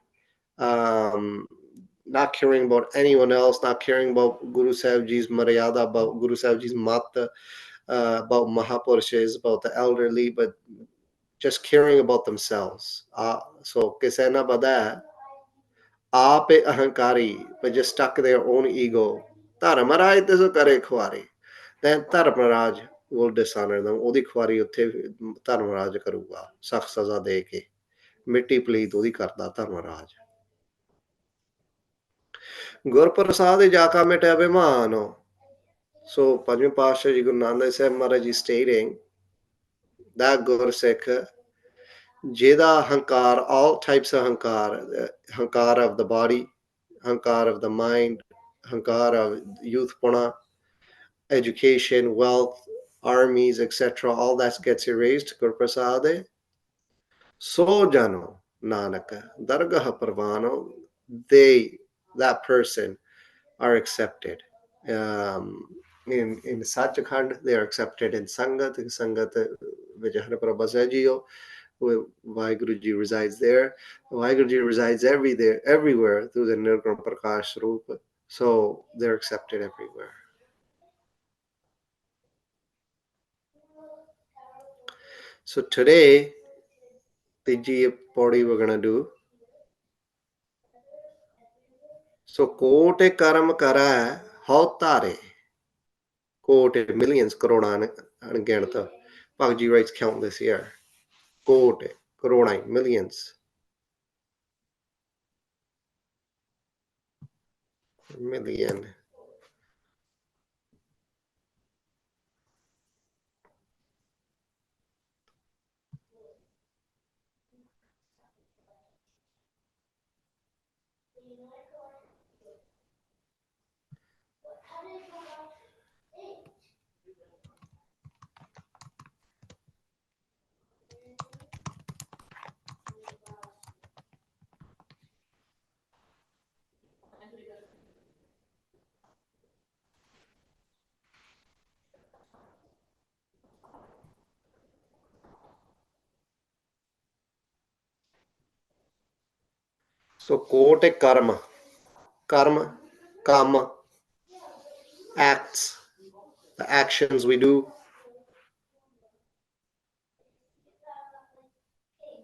not caring about anyone else, not caring about Guru Sahib Ji's maryada, about Guru Sahib Ji's mat, about Mahapurushes, about the elderly, but just caring about themselves. So ਕਿਸੇ ਨ ਬਧੈ ਆਪ ਅਹੰਕਾਰੀ, but just stuck to their own ego. ਧਰਮ ਰਾਜ ਤਿਸ ਕਰੇ ਖੁਆਰੀ. Then ਧਰਮ ਰਾਜ will dishonor them. ਉਹਦੀ ਖੁਆਰੀ ਉੱਥੇ ਧਰਮ ਰਾਜ ਕਰੂਗਾ, ਸਖਤ ਸਜ਼ਾ ਦੇ ਕੇ ਮਿੱਟੀ ਪਲੀਤ ਉਹਦੀ ਕਰਦਾ ਧਰਮ ਰਾਜ। Gurprasad jaka mete abhimano. So Panjਵੇਂ Pasha Ji Guru Nanak Sahib Maharaj Ji stating that Gursikh, Jeda Hankar, all types of Hankar, Hankar of the body, Hankar of the mind, Hankar of youthpuna, education, wealth, armies, etc., all that gets erased. Gurprasad. So Jano Nanaka, Dargah Parvano, that person, are accepted. In Sachkhand, they are accepted in Sangat. Sangat Vijahara Prabhasajiyo, Vaheguruji resides there. Vaheguruji resides everywhere through the Nirguna Prakash Rupa. So they're accepted everywhere. So today, Tiji Podi we're going to do. So Kote Karam Kara Hautare. Kote, millions, Karoda Ganatha. Bhagji writes countless here. Kote, Karona, millions. Million. So Kote Karma. Karma, Kama, acts, the actions we do.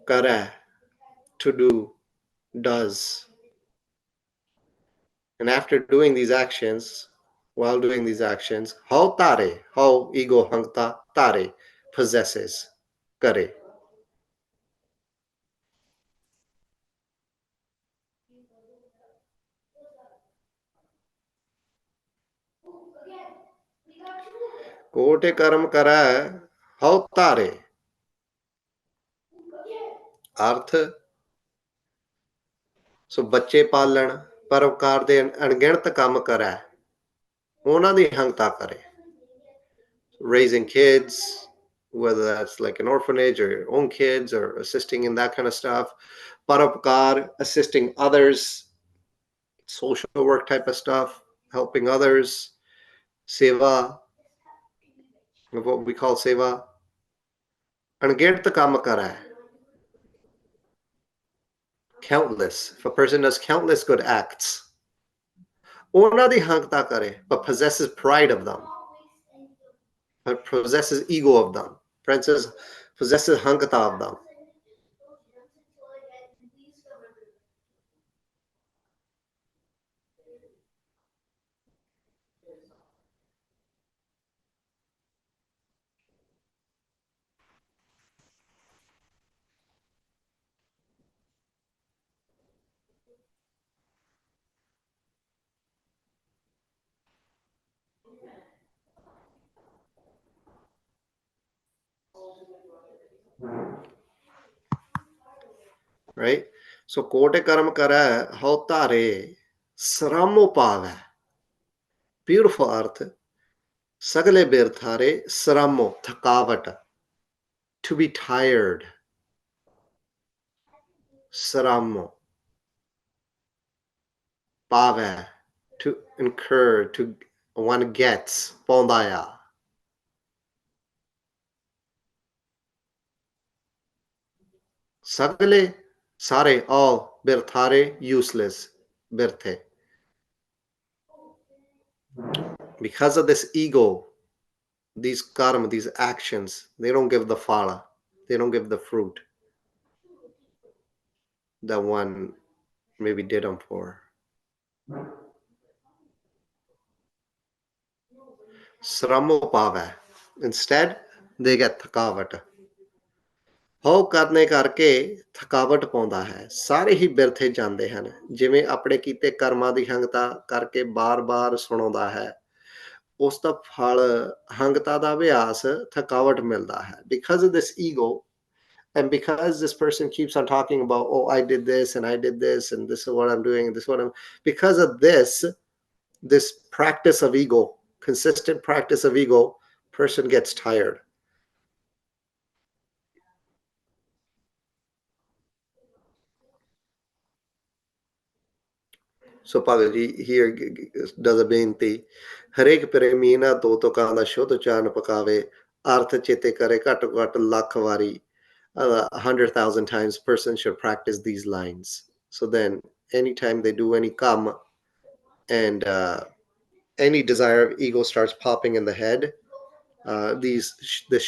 Kara, to do, does. And after doing these actions, while doing these actions, how tare, how ego hangta tare, possesses, kare. Kote karm kara, how tare. अर्थ ਸੋ ਬੱਚੇ ਪਾਲਣ ਪਰਉਪਕਾਰ ਦੇ ਅਣਗਿਣਤ ਕੰਮ ਕਰੇ ਉਹਨਾਂ ਦੀ ਹੰਗਤਾ ਕਰੇ raising kids, whether that's like an orphanage or your own kids or assisting in that kind of stuff, parupkar, assisting others, social work type of stuff, helping others, seva, what we call seva, ਅਣਗਿਣਤ ਕੰਮ ਕਰੇ countless, if a person does countless good acts, ਉਹਨਾਂ ਦੀ ਹੰਗਤਾ ਕਰੇ, but possesses pride of them, but possesses ego of them, possesses hankata of them. Right? So kote karma kara hautare sramo pave. Beautiful arth. Sagale birthare sramo thakavata. To be tired. Sramo. Pave. To incur. To one gets. Pondaya. Sagale. Sare all. Birthare useless. Birthe. Because of this ego, these karma, these actions, they don't give the phala. They don't give the fruit that one maybe did them for. Sramo pave. Instead, they get thakavata. ਹਉ ਕਰਨੇ ਕਰਕੇ ਥਕਾਵਟ ਪਾਉਂਦਾ ਹੈ, ਸਾਰੇ ਹੀ ਬਿਰਥੇ ਜਾਂਦੇ ਹਨ, ਜਿਵੇਂ ਆਪਣੇ ਕੀਤੇ ਕਰਮਾਂ ਦੀ ਹੰਗਤਾ ਕਰਕੇ ਬਾਰ-ਬਾਰ ਸੁਣਾਉਂਦਾ ਹੈ, ਉਸ ਦਾ ਫਲ ਹੰਗਤਾ ਦਾ ਅਭਿਆਸ ਥਕਾਵਟ ਮਿਲਦਾ ਹੈ। Because of this ego, and because this person keeps on talking about, oh, I did this and I did this and this is what I'm doing, this is what I'm, because of this practice of ego, consistent practice of ego, person gets tired. So Pagal ji here does a benti. ਹਰੇਕ ਪ੍ਰੇਮੀ ਇਹਨਾਂ ਦੋ ਤੁਕਾਂ ਦਾ ਸ਼ੁੱਧ ਉਚਾਰਨ ਪਕਾਵੇ, ਅਰਥ ਚੇਤੇ ਕਰੇ ਘੱਟ ਘੱਟ ਲੱਖ ਵਾਰੀ. 100,000 times person should practice these lines. So then anytime they do any come and any desire of ego starts popping in the head, this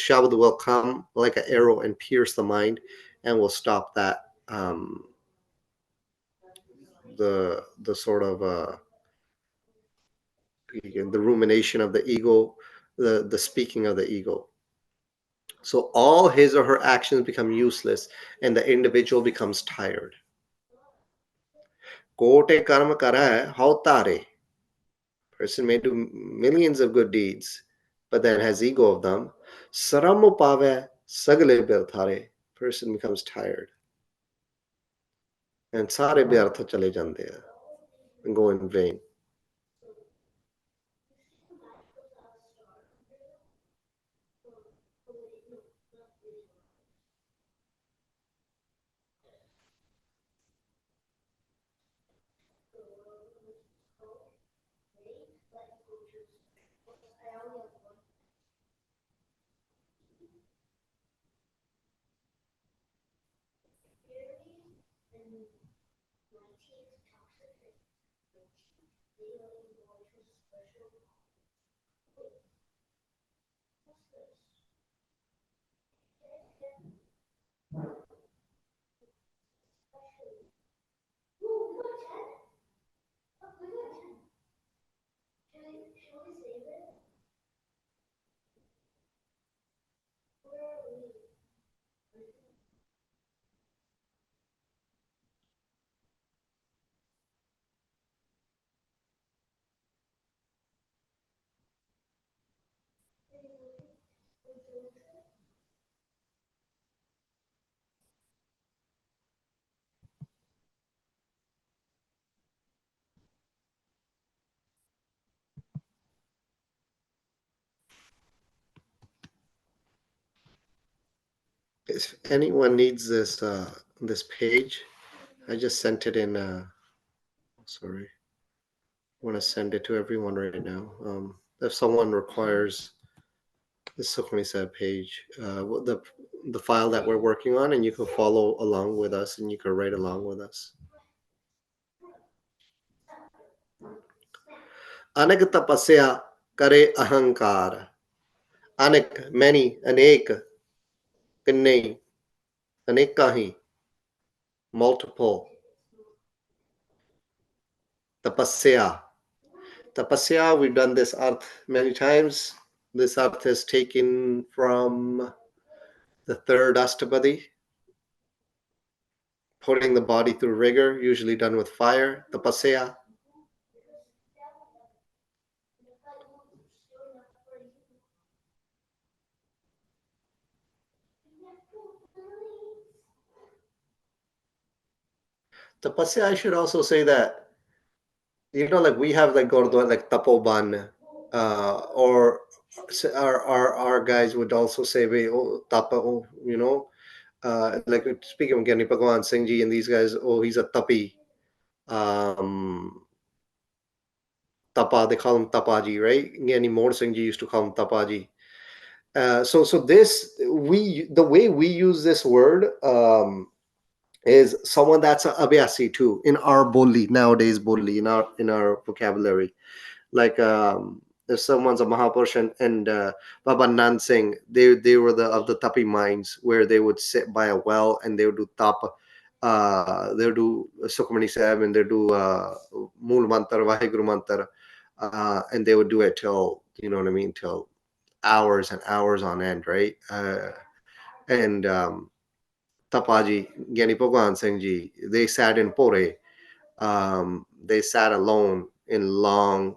shabad will come like an arrow and pierce the mind and will stop that the sort of the rumination of the ego, the speaking of the ego. So all his or her actions become useless and the individual becomes tired. Kote karma kara how tare. Person may do millions of good deeds, but then has ego of them. Saram upave sagle birthare. Person becomes tired. And sare byartha chale jande hai and go in vain. If anyone needs this page, I just sent it in. Sorry, I want to send it to everyone right now. If someone requires the Sukhmani Sahib page, the file that we're working on, and you can follow along with us, and you can write along with us. Anek tapasya kare ahankar. Anek, many, anek, kinne, anekahi, multiple. Tapasya. Tapasya, we've done this arth many times. This arth is taken from the third Astpadi, putting the body through rigor, usually done with fire. Tapasya. Tapasya, I should also say that, like we have like Gurdwara, like Tapoban, or our guys would also say, oh, Tapa, oh, like speaking of Gyani Bhagwan Singh Ji and these guys, oh, he's a Tapi. Tapa, they call him Tapaji, right? Gyani Mohan Singh Ji used to call him Tapaji. So this, the way we use this word is someone that's a abhyasi too in our boli nowadays, boli in our vocabulary. Like if someone's a Mahapurush and Baba Nand Singh, they were of the tapi minds where they would sit by a well and they would do tapa. They would do Sukhmani Sahib and they would do Mool Mantar, Vaheguru Mantar, and they would do it till, you know what I mean, till hours and hours on end, right? And Tapaji, Gyani Bhagwan Singh Ji, they sat in Pore. They sat alone in long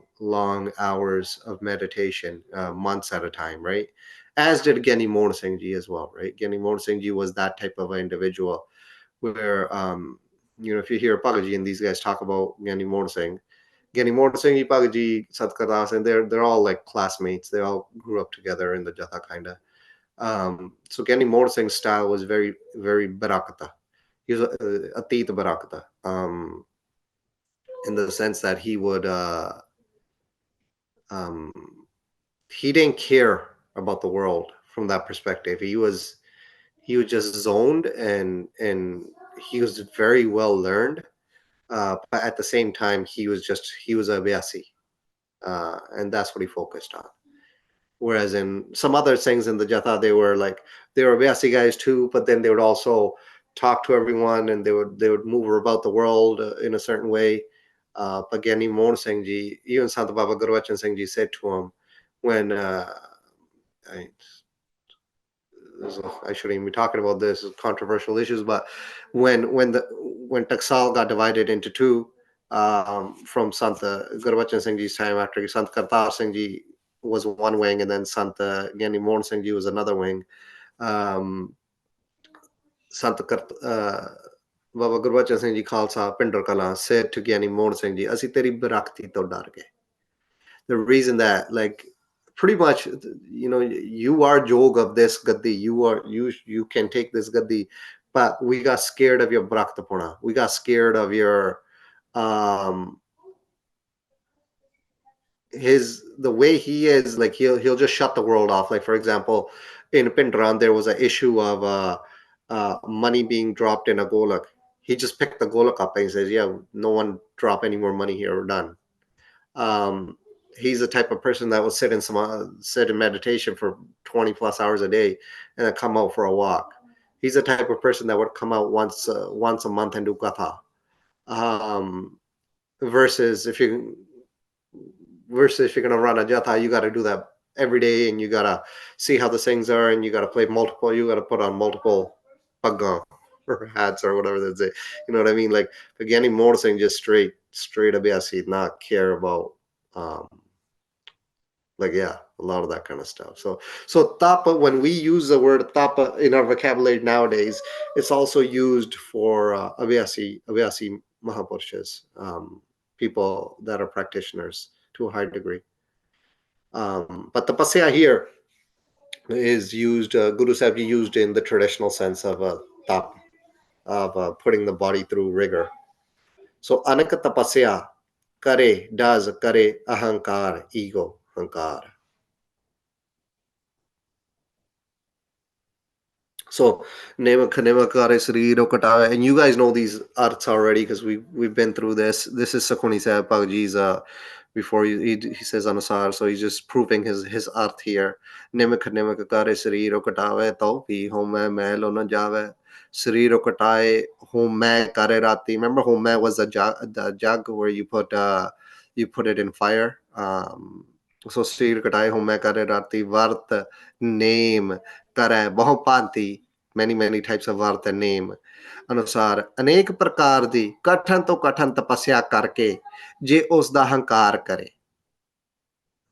hours of meditation, months at a time, right? As did Gyani Mohan Singh Ji as well, right? Gyani Mohan Singh Ji was that type of an individual where, if you hear Pagaji and these guys talk about Gyani Mohan Singh, Pagaji, Satkaras, and they're all like classmates. They all grew up together in the Jatha kind of. So Gyani Mohan Singh's style was very, very Barakata. He was Atit Barakata. In the sense that he would um, he didn't care about the world from that perspective. He was just zoned, and he was very well learned, but at the same time he was a Vyasi, and that's what he focused on. Whereas in some other things in the Jatha, they were Vyasi guys too, but then they would also talk to everyone, and they would move about the world in a certain way. But Gyani Mohan Singh Ji, even Sant Baba Gurbachan Singh Ji said to him when I, I shouldn't even be talking about this controversial issues, but when Taksal got divided into two, from Sant Gurbachan Singh Ji's time, after Sant Kartar Singh Ji was one wing, and then Sant Gyani Mohan Singh Ji was another wing. Um, Sant Baba Gurbachan Singh Ji Khalsa Pindar Kala said to Gyani Mohan Singh Ji, "Asi teri barakti to dar gaye." The reason that, like, pretty much, you are jog of this gaddi, you can take this gaddi, but we got scared of your braktapuna, we got scared of your um the way he is, like he'll just shut the world off. Like, for example, in Pindran there was an issue of money being dropped in a golak. He just picked the golak up and he says, yeah, no one drop any more money here, we're done. um, he's the type of person that will sit in meditation for 20 plus hours a day and then come out for a walk. He's the type of person that would come out once a month and do katha. Um, versus if you versus if you're gonna run a jatha, you got to do that every day, and you gotta see how the things are, and you gotta play multiple. You gotta put on multiple paggan or hats or whatever they say. You know what I mean? Like, getting more saying just straight abhyasi, not care about um like, yeah, a lot of that kind of stuff. So tapa, when we use the word tapa in our vocabulary nowadays, it's also used for abhyasi mahapurushas, people that are practitioners to a high degree. But the pasya here is used, Guru Sahib Ji used in the traditional sense of a tap, of putting the body through rigor. So anaka tapasya kare, does kare ahankar, ego, hankar. So Nemakare Sri Rokatawa, and you guys know these arts already because we've been through this. This is Sukhmani Sahib Pagji's before he says Anusar, so he's just proving his art here. Nemakare Sri Rokatawa to pi home melo na jave. Sri Rokatae home kare rati. Remember home was the jug where you put it in fire. So Sri Rokatae home kare rati vart name kare bahupati, many types of earth name अनुसार अनेक प्रकार दी कठन तो कठन तपस्या करके जे उस दा हंकार करे,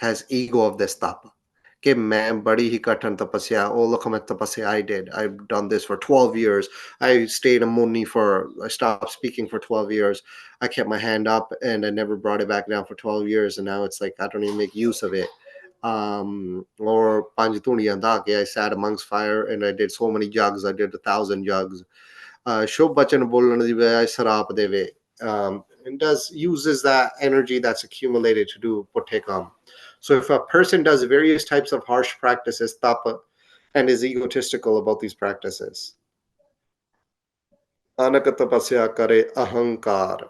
has ego of this tapa कि मैं बड़ी ही कठिन तपस्या, oh look how much tapasya I did, I've done this for 12 years, I stayed a muni I stopped speaking for 12 years, I kept my hand up and I never brought it back down for 12 years, and now it's like I don't even make use of it. Or Panjatuni Andake, I sat amongst fire and I did so many jugs, I did 1,000 jugs. Shobh Bachan Bolan di bajai sarap deve. And uses that energy that's accumulated to do potekam. So if a person does various types of harsh practices, tapa, and is egotistical about these practices, anakatapasya kare ahankar.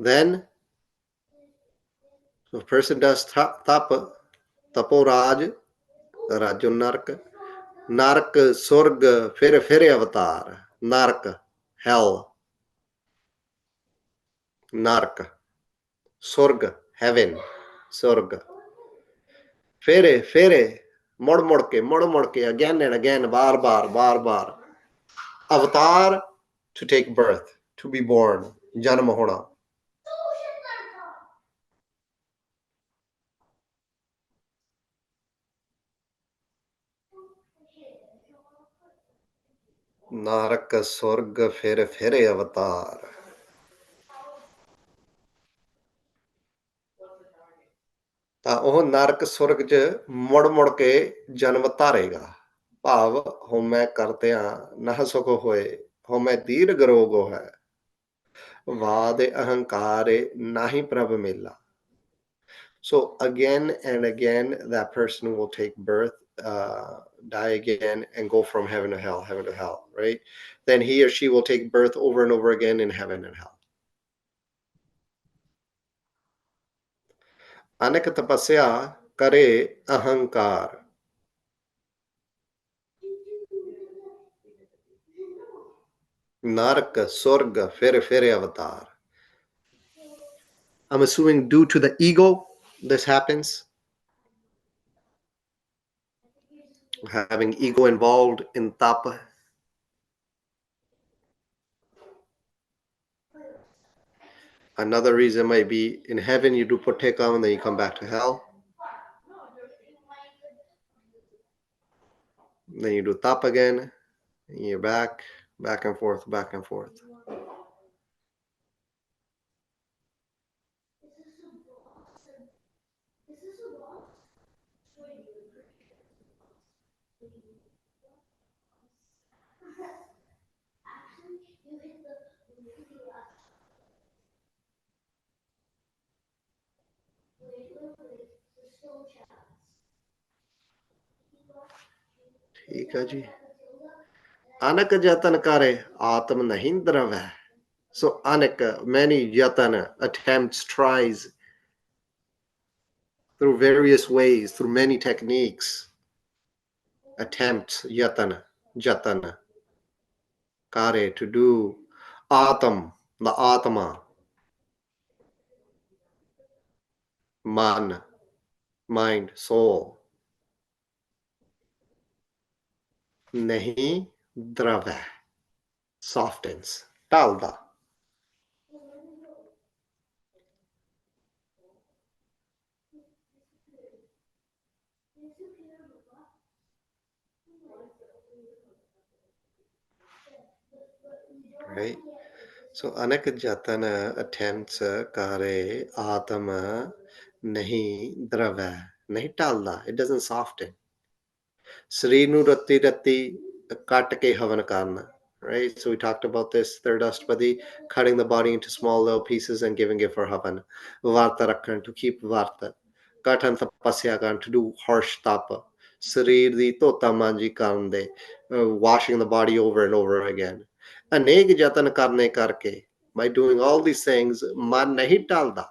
Then, if a person does tapa, taporaj, rajonarka, नरक स्वर्ग फिर अवतार. Nark, hell. Nark, स्वर्ग, heaven, स्वर्ग. फेरे मुड़ के again and again, bar. Avatar, to take birth, to be born, जन्म होना. नरक स्वर्ग फिर अवतार. ਤਾਂ ਉਹ ਨਰਕ ਸੁਰਗ 'ਚ ਮੁੜ ਕੇ ਜਨਮ ਧਾਰੇਗਾ. ਭਾਵ ਹਉਮੈ ਕਰਤਿਆਂ ਨਹ ਸੁਖ ਹੋਏ, ਹਉਮੈ ਦੀਰਘ ਰੋਗ ਹੈ, ਵਾਦ ਅਹੰਕਾਰ ਨਾਹੀ ਪ੍ਰਭ ਮੇਲਾ. So again and again, that person will take birth, die again, and go from heaven to hell, right? Then he or she will take birth over and over again in heaven and hell. अनेक तपस्या करे अहंकार. नरक स्वर्ग फिर अवतार. I'm assuming due to the ego this happens. Having ego involved in tapa. Another reason might be in heaven you do patekam and then you come back to hell. Then you do tap again, and you're back and forth. ठीक है जी. अनक जतन करे आत्म नहीं द्रव है. So anak, many yatana, attempts, tries, through various ways, through many techniques. Attempts, jatana, kare, to do. Atam, the atma, man, mind, soul. Nahi drava, softens, talda. Right? So anak jatana, attempts, kare, atma, nahi drava, nahi talda. It doesn't soften. ਸਰੀਰ ਨੂੰ ਰੱਤੀ ਕੱਟ ਕੇ ਹਵਨ ਕਰਨਾ. Right? So we talked about this third Astpadi, cutting the body into small little pieces and giving it for havan. Varta rakhan, to keep varta. Kathan tapasya karan, to do harsh tapa. Sarir di tota manji karan de, washing the body over and over again. Anek jatan karne karke, by doing all these things, man nahi talda.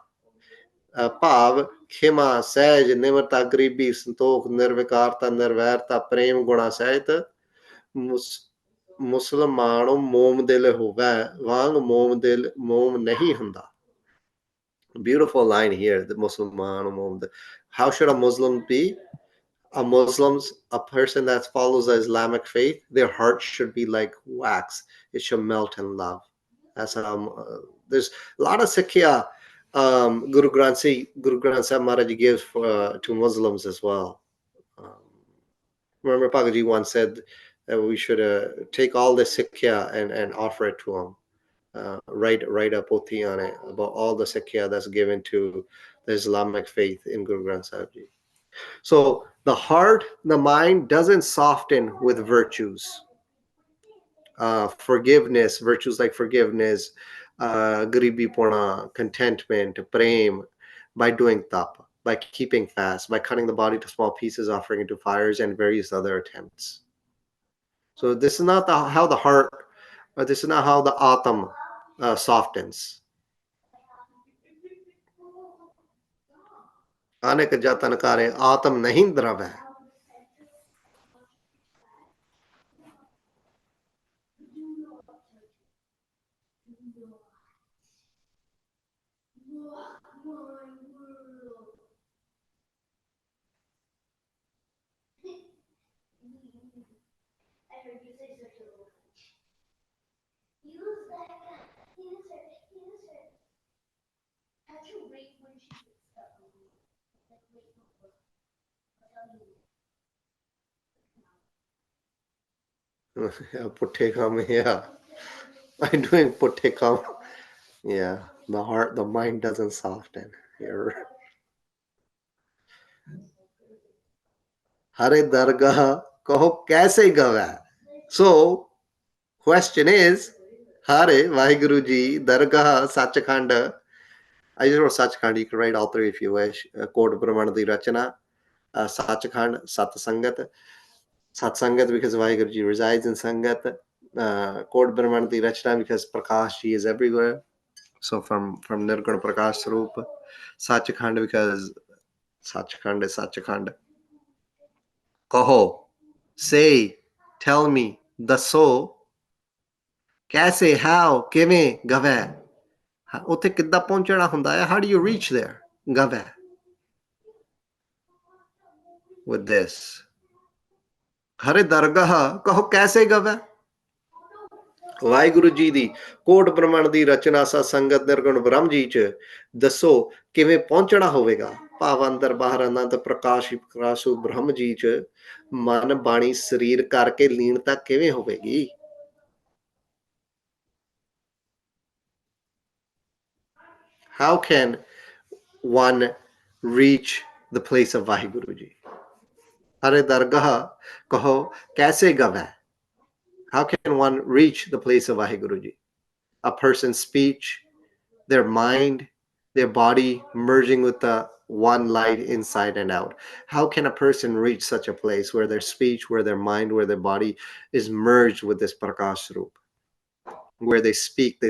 ਭਾਵ ਖਿਮਾ ਸਹਿਜ ਨਿਮਰਤਾ ਗਰੀਬੀ ਸੰਤੋਖ ਨਿਰਵਿਕਾਰਤਾ ਨਿਰਵੈਰਤਾ ਪ੍ਰੇਮ ਗੁਣਾ ਸਹਿਤ ਮੁਸਲਮਾਨ ਮੋਮ ਦਿਲ ਹੋਵੇ ਵਾਂਗ ਮੋਮ ਨਹੀਂ ਹੁੰਦਾ. Beautiful line here, the Musliman mom. How should a Muslim be? A person that follows the Islamic faith, their heart should be like wax. It should melt in love. That's there's a lot of Sikha Guru Granth Sahib Maharaj gives to Muslims as well. Remember Pagaji once said that we should take all the Sikha and offer it to him. Write a poti on it about all the Sikha that's given to the Islamic faith in Guru Granth Sahib Ji. So the heart, the mind doesn't soften with virtues. Forgiveness, virtues like forgiveness, garibi pona, contentment, prem, by doing tapa, by keeping fast, by cutting the body to small pieces, offering it to fires, and various other attempts. So this is not how the heart, or this is not how the atam softens. Anek jatan kare atam nahi drav hai. Yeah, putte kam, yeah. I'm doing putte kam. Yeah, the heart, the mind doesn't soften. You're Hare dargah kaho kaise gawa. So, question is, Hare Vaheguru Ji Dargah Sachkhand. I just wrote Sachkhand. You can write all three if you wish. Kod Brahman di Rachana, Sachkhand, Satsangat. Satsangat because Vaheguru Ji resides in Sangat. Kod Brahman di Rachana because Prakash Ji is everywhere. So from Nirguna Prakash Sarup. Sachkhand because Sachkhand is Sachkhand. Kaho, say, tell me, ਦੱਸੋ, कैसे, how, ਕਿਵੇਂ, ਗਵੈ, ਉੱਥੇ ਕਿੱਦਾਂ ਪਹੁੰਚਣਾ ਹੁੰਦਾ ਹੈ, how do you reach there, ਗਵੈ, with this, ਹਰੇ ਦਰਗਾਹ, ਕਹੋ ਕੈਸੇ ਗਵੈ, ਵਾਹਿਗੁਰੂ ਜੀ ਦੀ ਕੋਟ ਬ੍ਰਹਮੰਡ ਦੀ ਰਚਨਾ ਸਾ ਸੰਗਤ ਨਿਰਗੁਣ ਬ੍ਰਹਮ ਜੀ ਚ ਦੱਸੋ ਕਿਵੇਂ ਪਹੁੰਚਣਾ ਹੋਵੇਗਾ, ਭਾਵ ਅੰਦਰ ਬਾਹਰ ਅਨੰਤ ਪ੍ਰਕਾਸ਼ ਪ੍ਰਕਾਸ਼ੂ ਬ੍ਰਹਮ ਜੀ ਚ ਮਨ ਬਾਣੀ ਸਰੀਰ ਕਰਕੇ ਲੀਨਤਾ ਕਿਵੇਂ ਹੋਵੇਗੀ. How can one reach the place of Vaheguru Ji? Hare dargah kaho kaise gavai? How can one reach the place of Vaheguru Ji? A person's speech, their mind, their body merging with the one light inside and out. How can a person reach such a place where their speech, where their mind, where their body is merged with this Prakash Roop? Where they speak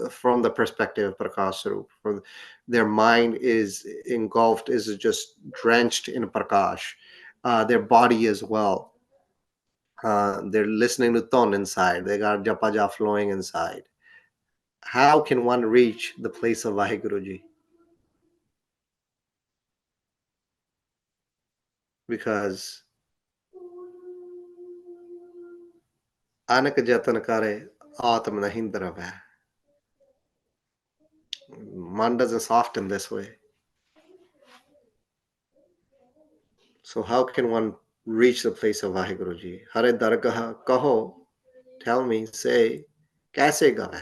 from the perspective of Prakash Sarup. From their mind is engulfed, is just drenched in Prakash. Their body as well. They're listening to Ton inside. They got Japaja flowing inside. How can one reach the place of Vaheguru Ji? Because Anak Jatan Kare Atma Nahin Dravai. Man doesn't soften this way. So how can one reach the place of Vaheguru Ji? Hare Dargah Kaho, tell me, say, kaise gawa?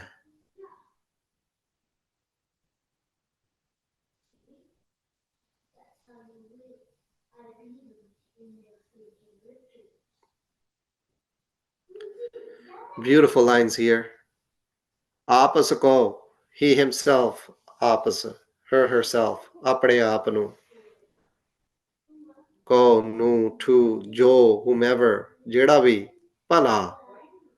Beautiful lines here. Apas ko, he himself, apas, her herself, apne apanu. Ko, nu, tu, jo, whomever, jeda bhi, pala,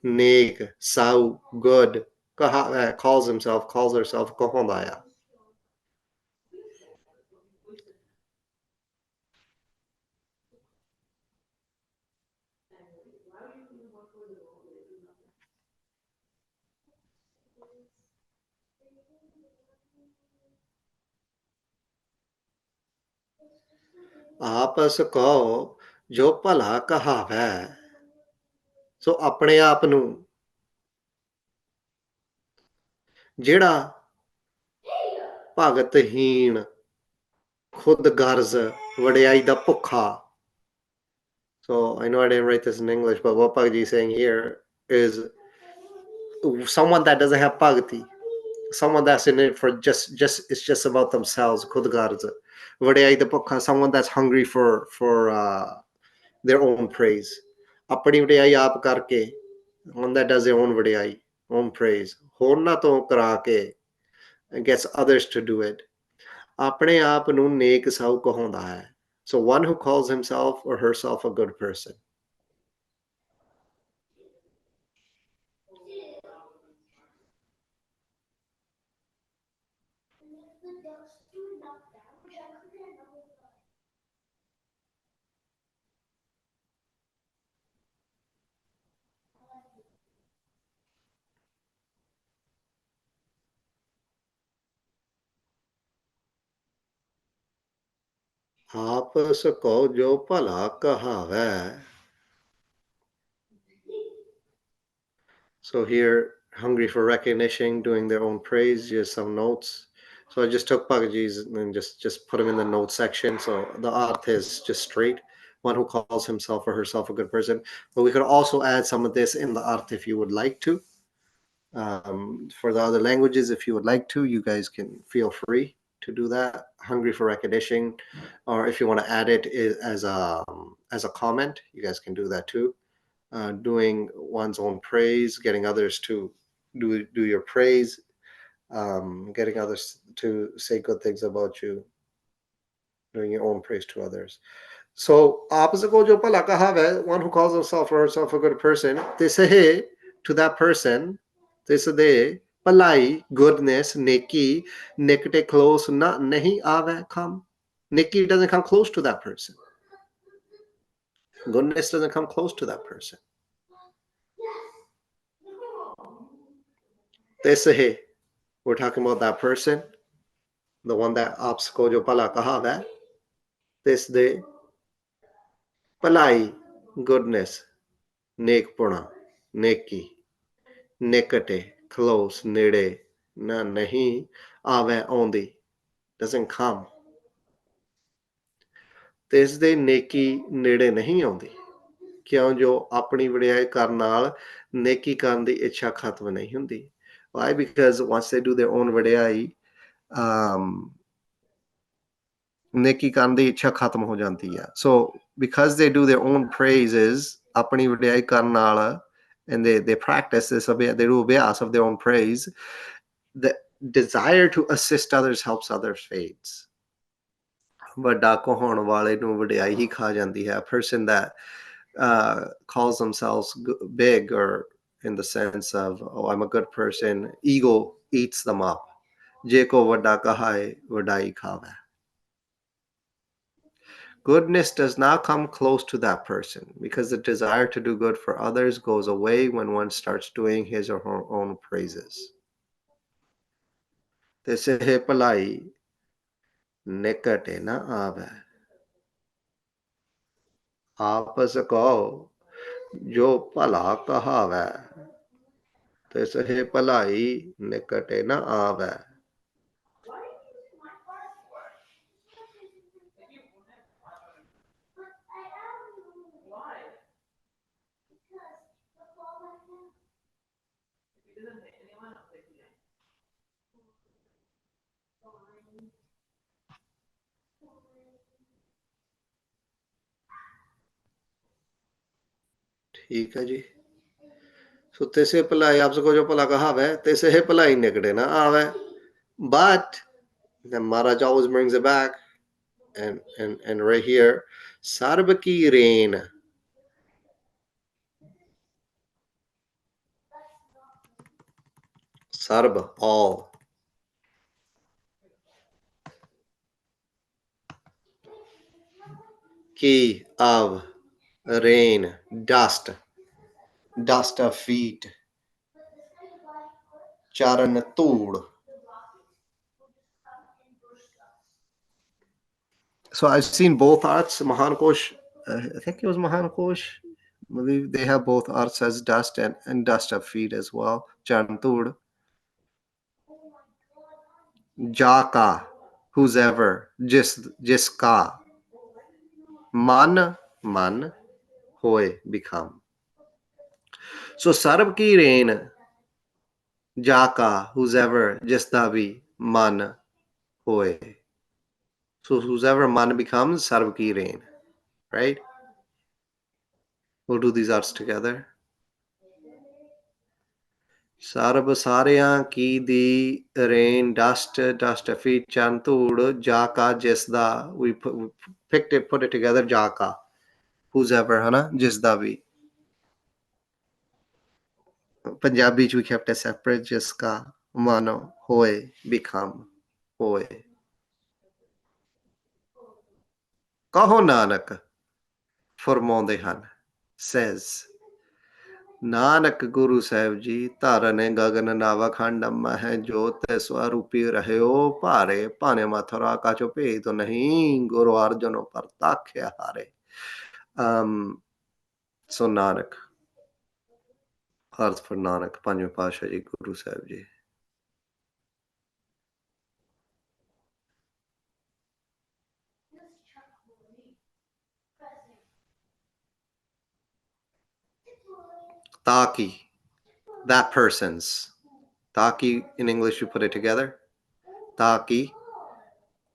neek, sau, good, calls himself, calls herself, kohondaya. ਆਪਸ ਕਹੋ ਜੋ ਭਲਾ ਕਹਾਵੈ. ਸੋ ਆਪਣੇ ਆਪ ਨੂੰ ਜਿਹੜਾ ਭਗਤਹੀਣ, ਖੁਦ ਗਰਜ਼, ਵਡਿਆਈ ਦਾ ਭੁੱਖਾ. So I know I didn't write this in English, but what Pagji is saying here is someone that doesn't have Pagti, someone that's in it for just it's just about themselves. Khud garz, vadiyai da bhukha, someone that's hungry for their own praise. Apni vadiyai aap karke, one that does their own vadiyai, own praise. Horna to kara ke and gets others to do it. Apne aap nu नेक साऊ कहौंदा है. So one who calls himself or herself a good person. ਆਪਸ ਕੋ ਜੋ ਭਲਾ ਕਹਾਵੈ. So here, hungry for recognition, doing their own praise. Here's some notes. So I just took Bhagajis and just put them in the note section. So the arth is just straight. One who calls himself or herself a good person. But we could also add some of this in the arth if you would like to. For the other languages, if you would like to, you guys can feel free to do that. Hungry for recognition, or if you want to add it as a comment, you guys can do that too. Doing one's own praise, getting others to do your praise, getting others to say good things about you, doing your own praise to others. So opposite ko jo pala kahav hai, one who calls himself or herself a good person, they say to that person, they say palai, goodness, neki, nikte close, na nahi aave come. Neki doesn't come close to that person. Goodness doesn't come close to that person. They say, we're talking about that person, the one that aps ko jo pala kahav hai, this day, palai, goodness, nekpuna, neki, nikate, close, nede, na nahi, ave only, doesn't come. ਇਸ ਦੇ ਨੇਕੀ ਨੇੜੇ ਨਹੀਂ ਆਉਂਦੀ ਕਿਉਂ ਜੋ ਆਪਣੀ ਵਡਿਆਈ ਕਰਨ ਨਾਲ ਨੇਕੀ ਕਰਨ ਦੀ ਇੱਛਾ ਖਤਮ ਨਹੀਂ ਹੁੰਦੀ why because once they do their own ਵਡਿਆਈ ਨੇਕੀ ਕਰਨ ਦੀ ਇੱਛਾ ਖਤਮ ਹੋ ਜਾਂਦੀ ਹੈ so because they do their own praises ਆਪਣੀ ਵਡਿਆਈ ਕਰਨ ਨਾਲ and they practice this they do abhyas of their own praise the desire to assist others helps others fades ਵੱਡਾ ਕਹਾਉਣ ਵਾਲੇ ਨੂੰ ਵਡਿਆਈ ਹੀ ਖਾ ਜਾਂਦੀ ਹੈ person that calls themselves big or in the sense of oh I'm a good person ego eats them up ਜੇ ਕੋ ਵੱਡਾ ਕਹਾਏ ਵਡਾਈ ਖਾਵੇ goodness does not come close to that person because the desire to do good for others goes away when one starts doing his or her own praises ਤੇ ਸੇ ਭਲਾਈ ਨਿਕਟੇ ਨਾ ਆਵੇ ਆਪਸ ਕਹੋ ਜੋ ਭਲਾ ਕਹਾਵੇ ਤੇ ਸਹੇ ਭਲਾਈ ਨਿਕਟੇ ਨਾ ਆਵੇ ਠੀਕ ਹੈ ਜੀ ਸੋ ਤੈਸੇ ਭਲਾਈ ਆਪ ਸਕੋ ਜੋ ਭਲਾ ਕਹਾਵੇ ਤੈਸੇ ਹੈ ਭਲਾਈ ਨਿਕੜੇ ਨਾ ਆਵੇ but then Maharaj always brings it back and right here sarb ki rain sarb all ki of rain dust of feet charan tood so I've seen both arts Mahan Kosh I think it was Mahan Kosh I believe they have both arts as dust and dust of feet as well charan tood jaka who's ever jiska man hoy become so sarb ki rain jaka who's ever jisda bhi man hoy so who's ever man becomes sarb ki rain right we'll do these arts together sarb ਸਾਰਿਆਂ ਕੀ ਦੀ rain dust of feet ਚੰਨ ਧੂੜ jaka jisda we put it together jaka who's ever hana jisda bhi Punjabi we kept it separate jiska mano hoy become hoy ਕਹੋ ਨਾਨਕ ਫਰਮਾਉਂਦੇ ਹਨ says Nanak Guru Sahib ji ਧਾਰਨ ਗਗਨ ਨਾਵਖੰਡ ਮਹਿ ਜੋਤ ਸਵਰੂਪੀ ਰਹਿਓ ਭਾਰੇ ਭਾਨੇ ਮਥੁਰਾ ਕਾਚੋ ਭੇਦ ਨਹੀਂ ਗੁਰੂ ਅਰਜਨ ਪਰ ਤਾਖਿਆ ਹਾਰੇ so ਨਾਨਕ ਅਰਥ ਫਿਰ ਨਾਨਕ ਪੰਜਵੇਂ ਪਾਤਸ਼ਾਹ ਜੀ Guru Sahib ji. Taki, that person's. Taki, in English, you put it together. Taki,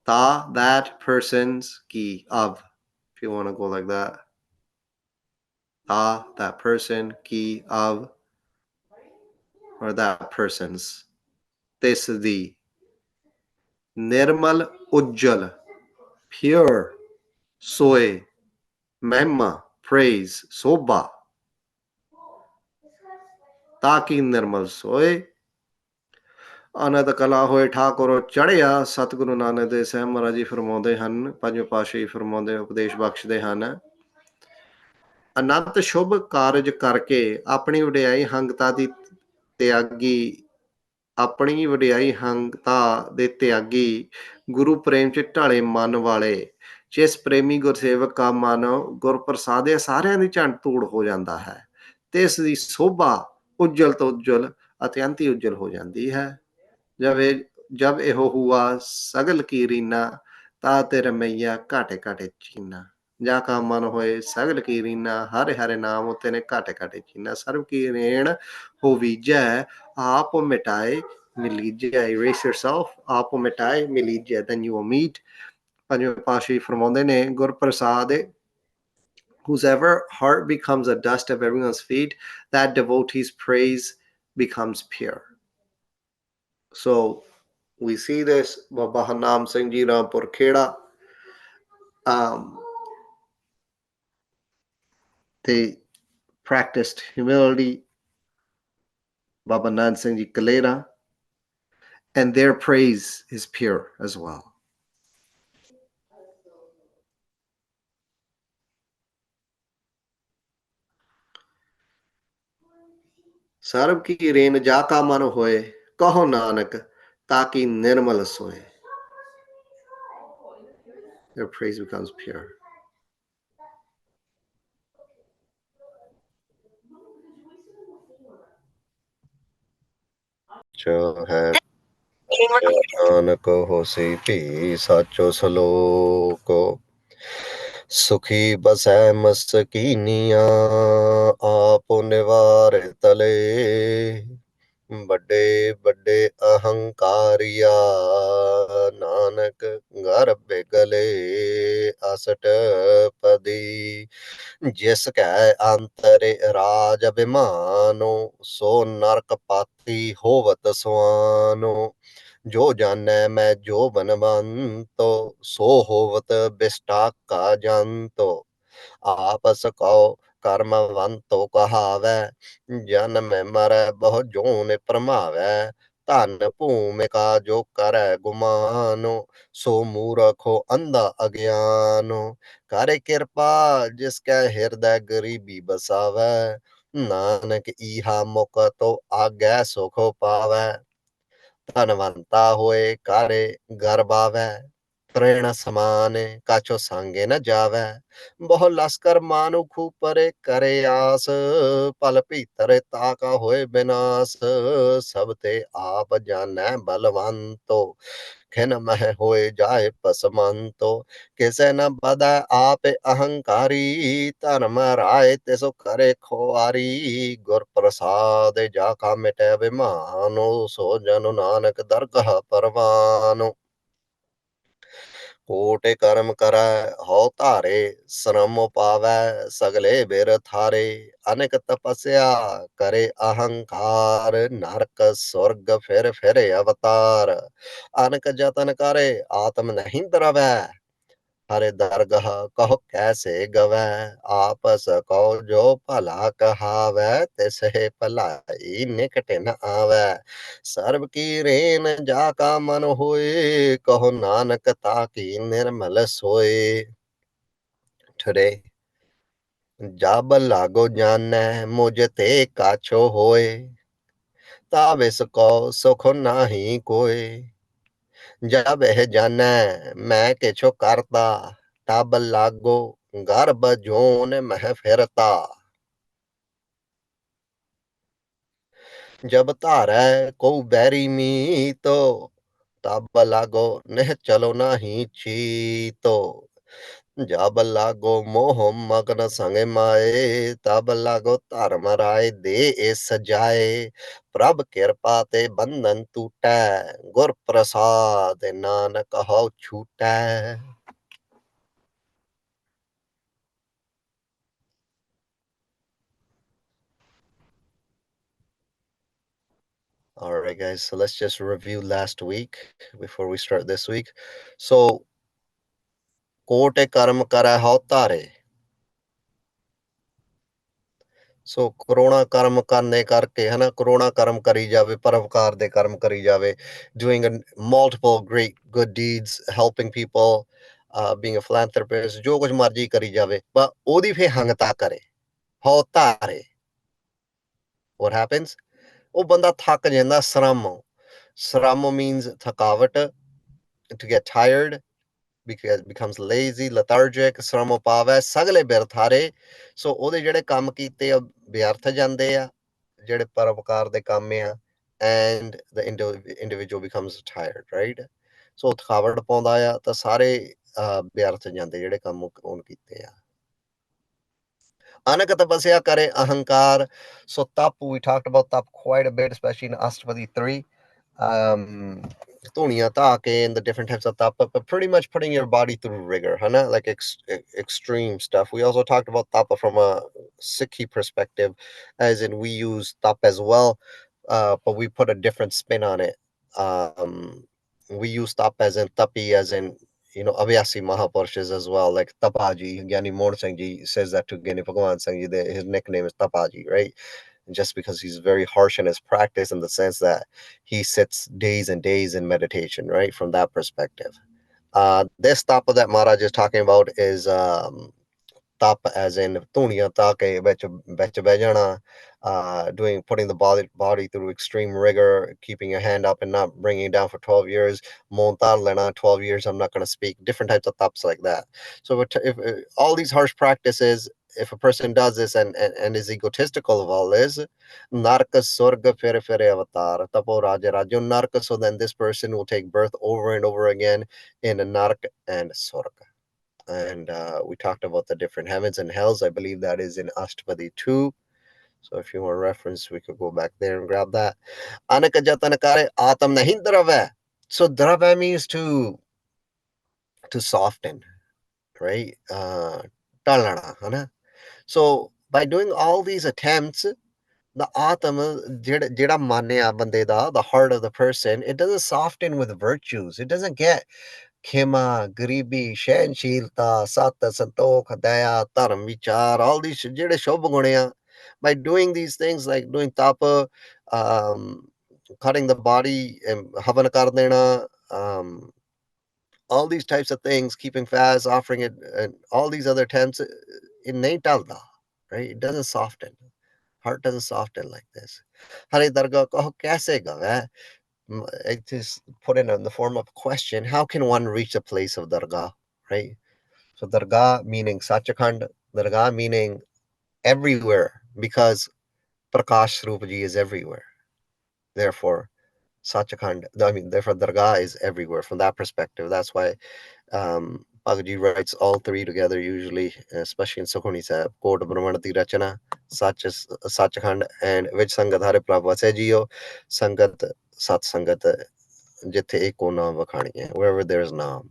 ta, that person's, ki, of, if you want to go like that. Ta, that person, ki, of, or that person's. This is the Nirmal Ujjal, pure, soy, mehma, praise, soba. Taki nirmal soy, ਅਨੰਦ ਕਲਾ ਹੋਏ ਠਾਕੁਰ ਚੜ੍ਹਿਆ। ਸਤਿਗੁਰੂ ਨਾਨਕ ਦੇਵ ਸਾਹਿਬ ਮਹਾਰਾਜ ਜੀ ਫਰਮਾਉਂਦੇ ਹਨ, ਪੰਜਵੇਂ ਪਾਤਸ਼ਾਹੀ ਫਰਮਾਉਂਦੇ ਉਪਦੇਸ਼ ਬਖਸ਼ਦੇ ਹਨ, ਅਨੰਤ ਸ਼ੁਭ ਕਾਰਜ ਕਰਕੇ ਆਪਣੀ ਵਡਿਆਈ ਹੰਗਤਾ ਦੀ ਤਿਆਗੀ, ਆਪਣੀ ਵਡਿਆਈ ਹੰਗਤਾ ਦੇ ਤਿਆਗੀ, ਗੁਰੂ ਪ੍ਰੇਮ ਚ ਢਾਲੇ ਮਨ ਵਾਲੇ, ਜਿਸ ਪ੍ਰੇਮੀ ਗੁਰਸੇਵਕ ਕਾ ਮਨ ਗੁਰ ਪ੍ਰਸਾਦਿਆ ਸਾਰਿਆਂ ਦੀ ਝੰਡ ਧੂੜ ਹੋ ਜਾਂਦਾ ਹੈ ਤੇ ਇਸ ਦੀ ਸੋਭਾ ਉਜਲ ਤੋਂ ਉਜਲ ਅਤਿਅੰਤ ਹੀ ਉਜਲ ਹੋ ਜਾਂਦੀ ਹੈ। जब एहो हुआ सगल की रीना, ता ते रमैया घाटे घाटे चीना। जा का मन होए सगल की रीना, हरे हरे नाम उते ने घाटे घाटे चीना। सर्व की रेण हो विजय, आप मिटाए मिलीजय। Erase yourself, आप मिटाए मिलीजय, then you will meet। पंजवें पातशाही फरमाਉਂਦੇ ਨੇ, ਗੁਰ ਪ੍ਰਸਾਦ whosever heart becomes a dust of everyone's feet, that devotee's praise becomes pure. So we see this. Baba Harnam Singh Ji Rampur Kheda, they practiced humility. Baba Nand Singh Ji Kalera, and their praise is pure as well. ਸਰਬ ਕੀ rain ਜਾ ਕਾ ਮਨ ਹੋਏ, ਕਹੋ ਨਾਨਕ ਤਾਕੀ ਨਿਰਮਲ ਸੋਏ। Their praise becomes pure. ਜੋ ਹੈ ਨਾਨਕ ਹੋਸੀ ਭੀ ਸਾਚੋ ਸਲੋਕ, ਸੁਖੀ ਬਸੈ ਮਸਕੀਨੀਆਂ ਆਪ ਨਿਵਾਰ ਤਲੇ। ਵੱਡੇ ਵੱਡੇ ਅਹੰਕਾਰੀਆ ਨਾਨਕ ਗਰਭ ਗਲੇ। ਅਸਟਪਦੀ ਜਿਸ ਕੈ ਅੰਤਰ ਰਾਜ ਅਭਿਮਾਨੋ, ਸੋ ਨਰਕ ਪਾਤੀ ਹੋਵਤ ਸਵਾਨੋ। ਜੋ ਜਾਨੈ ਮੈਂ ਜੋ ਬਨਵੰਤੋ, ਸੋ ਹੋਵਤ ਬਿਸਟਾਕਾ ਜੰਤੋ। ਆਪਸ ਕਉ ਕਰਮਵੰਤੋ ਕਹਾਵੈ, ਜਨਮ ਮਰੈ ਬਹੁ ਜੋਨਿ ਭਰਮਾਵੈ। ਧਨ ਭੂਮਿਕਾ ਜੋ ਕਰੈ ਗੁਮਾਨੋ, ਸੋ ਮੂਰਖੋ ਅੰਧਾ ਅਗਿਆਨੋ। ਕਰ ਕਿਰਪਾ ਜਿਸ ਕੈ ਹਿਰਦੈ ਗਰੀਬੀ ਬਸਾਵੈ, ਨਾਨਕ ਈਹਾ ਮੁਕਤਿ ਆਗੈ ਸੁਖ ਪਾਵੈ। ਧਨਵੰਤਾ ਹੋਏ ਕਾਰੇ ਗਰਬਾਵੈ, ਤ੍ਰਿਣ ਸਮਾਨ ਕਾਛੋ ਸੰਗੇ ਨ ਜਾਵੈ। ਬਹੁ ਲਸਕਰ ਮਾਨੁਖੁ ਪਰੇ ਕਰੇ ਆਸ, ਪਲ ਭੀਤਰ ਤਾਕਾ ਹੋਏ ਬਿਨਾਸ। ਸਭ ਤੇ ਆਪ ਜਾਨੈ ਬਲਵੰਤੋ, ਖਿਨ ਮਹਿ ਹੋਏ ਜਾਏ ਪਸਮੰਤੋ। ਕਿਸੇ ਨ ਬਦੈ ਆਪ ਅਹੰਕਾਰੀ, ਧਰਮ ਰਾਏ ਤਿਸੁ ਕਰੇ ਖੁਆਰੀ। ਗੁਰ ਪ੍ਰਸਾਦ ਜਾ ਕਾ ਮਿਟੈ ਅਭਿਮਾਨੋ, ਸੋ ਜਨੁ ਨਾਨਕ ਦਰਗਹ ਪਰਵਾਨੋ। ਕੋਟਿ ਕਰਮ ਕਰੈ ਹਉ ਧਾਰੇ, ਸ਼ਰਮ ਪਾਵੈ ਸਗਲੇ ਬਿਰ ਥਾਰੇ। ਅਨੇਕ ਤਪੱਸਿਆ ਕਰੇ ਅਹੰਕਾਰ, ਨਰਕ ਸੁਰਗ ਫਿਰ ਫਿਰ ਅਵਤਾਰ। ਅਨੇਕ ਯਤਨ ਕਰੇ ਆਤਮ ਨਹੀਂ ਦਰਵੈ, ਹਰਿ ਦਰਗਹ ਕਹੁ ਕੈਸੇ ਗਵੈ। ਆਪਸ ਕਉ ਜੋ ਭਲਾ ਕਹਾਵੈ, ਤਿਸਹਿ ਭਲਾਈ ਨਿਕਟ ਨ ਆਵੈ। ਸਰਬ ਕੀ ਰੇਨ ਜਾ ਕਾ ਮਨ ਹੋਏ, ਕਹੋ ਨਾਨਕ ਤਾਕੀ ਨਿਰਮਲ ਸੋਏ। Today, ਜਬ ਲਾਗੋ ਜਾਨੈ ਮੁਝ ਤੇ ਕਾਛੋ ਹੋਏ, ਤਾ ਵਿਸ ਕਉ ਸੁਖ ਨਾਹੀ ਕੋਏ। ਜਬ ਇਹ ਜਾਨੈ ਮੈਂ ਕਿਛੁ ਕਰਤਾ, ਤਬ ਲਾਗੋ ਗਰਭ ਜੋਨ ਮਹਿ ਫਿਰਤਾ। जब धारै कोउ बैरी मीतो, तब लागो नेह चलो नाही चीतो। जब लागो मोह मगन संग माए, तब लागो धर्म राय दे ए सजाए। प्रभ कृपा ते बंधन टूटै, गुर प्रसाद नानक हौ छूटै। All right, guys. So let's just review last week before we start this week. So, कोट कर्म करै हौ तारे। ਸੋ ਕਰੋਨਾ ਕਰਮ ਕਰਨੇ ਕਰਕੇ ਹਨਾ ਕਰੋਨਾ ਕਰਮ ਕਰੀ ਜਾਵੇ ਪਰਉਪਕਾਰ ਦੇ ਕਰਮ ਕਰੀ ਜਾਵੇ doing multiple great good deeds helping people being a philanthropist ਜੋ ਕੁਝ ਮਰਜ਼ੀ ਕਰੀ ਜਾਵੇ ਪਰ ਉਹਦੀ ਫੇ ਹੰਗਤਾ ਕਰੇ ਹਉ ਧਾਰੇ what happens ਉਹ ਬੰਦਾ ਥੱਕ ਜਾਂਦਾ ਸ਼ਰਮ means ਥਕਾਵਟ to get tired because becomes lazy lethargic ਸ਼ਰਮ ਪਾਵੈ ਸਗਲੇ ਬਿਰਥਾਰੇ ਸੋ ਉਹਦੇ ਜਿਹੜੇ ਕੰਮ ਕੀਤੇ ਆ ਵਿਅਰਥ ਜਾਂਦੇ ਆ ਜਿਹੜੇ ਪਰਉਪਕਾਰ ਦੇ ਕੰਮ ਆ and the individual becomes tired right ਸੋ ਥਕਾਵਟ ਪਾਉਂਦਾ ਆ ਤਾਂ ਸਾਰੇ ਵਿਅਰਥ ਜਾਂਦੇ ਜਿਹੜੇ ਕੰਮ ਉਹਨ ਕੀਤੇ ਆ ਅਨਕ ਤਪੱਸਿਆ ਕਰੇ ਅਹੰਕਾਰ so tap we talked about tap quite a bit especially in Astpadi 3 um Tunia take and the different types of tapa, but pretty much putting your body through rigor, hana, like extreme stuff. We also talked about tapa from a Sikhi perspective, as in we use tapa as well, but we put a different spin on it. We use tapa as in tapi, as in Abhyasi Mahapurushas as well, like Tapaji. Gyani Mohan Singh Ji says that to Gyani Bhagwan Singh Ji, his nickname is Tapaji, right? Just because he's very harsh in his practice in the sense that he sits days and days in meditation, right? From that perspective. This tapa that Maharaj is talking about is tap as in tuniya take bejana, doing putting the body through extreme rigor, keeping your hand up and not bringing it down for 12 years. Montar lena 12 years. I'm not going to speak different types of taps like that. So if all these harsh practices, if a person does this and is egotistical of all this, narka surga fere avatar tapo raja rajo narka. So then this person will take birth over and over again in a nark and surga. And we talked about the different heavens and hells. I believe that is in Astpadi 2. So if you want a reference, we could go back there and grab that. Anakajatanakare atam nahindrava. So drava means to soften, right? Talana, hana. So by doing all these attempts, the atama, jeda manya bandeda, the heart of the person, it doesn't soften with virtues. It doesn't get Khema, Garibi, Shanshilta, Sata, Santokh, Daya, Taram, Vichar, all these ਜਿਹੜੇ ਸ਼ੁਭ ਗੁਣ ਆ by doing these things like doing tapa, um, cutting the body, and havan kar dena, all these types of things, keeping fast, offering it, and all these other attempts, it nahi talda, right? It doesn't soften. Heart doesn't soften like this. Hare darga kaho kaise gave? It is put in the form of a question. How can one reach the place of dargah, right? So dargah meaning Sachakand, dargah meaning everywhere, because Prakash Rupaji is everywhere. Therefore, Sachakand, I mean, therefore dargah is everywhere from that perspective. That's why Bhagaji writes all three together usually, especially in Sukhmani Sahib, Kota Brahmanati Rachana, Sachakand, and Vij Sangat Hare Prabhu Jiyo, Sangat Sat Sangat ਜਿੱਥੇ ਇੱਕੋ ਨਾਮ ਵਖਾਣੀ ਹੈ wherever there is ਨਾਮ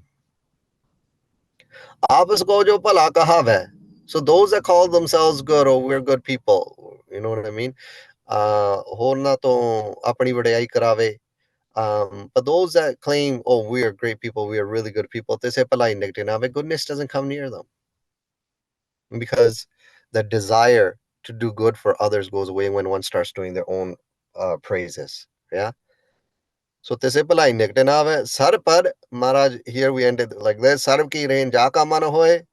ਆਪਸ ਕੋ ਜੋ ਭਲਾ ਕਹਾਵੈ so those that call themselves good, oh we're good people, you know what I mean, ਹੋਰਨਾਂ ਤੋਂ ਆਪਣੀ ਵਡਿਆਈ ਕਰਾਵੇ, but those that claim, oh we are great people, we are really good people, ਤੇ ਸੇ ਭਲਾਈ ਨਿਕਟੇ ਨਾ ਆਵੇ, goodness doesn't come near them because the desire to do good for others goes away when one starts doing their own praises, yeah. So tise palai nikte na ave sar par Maharaj, here we ended like this. Sarv ki rain ja ka man hoye.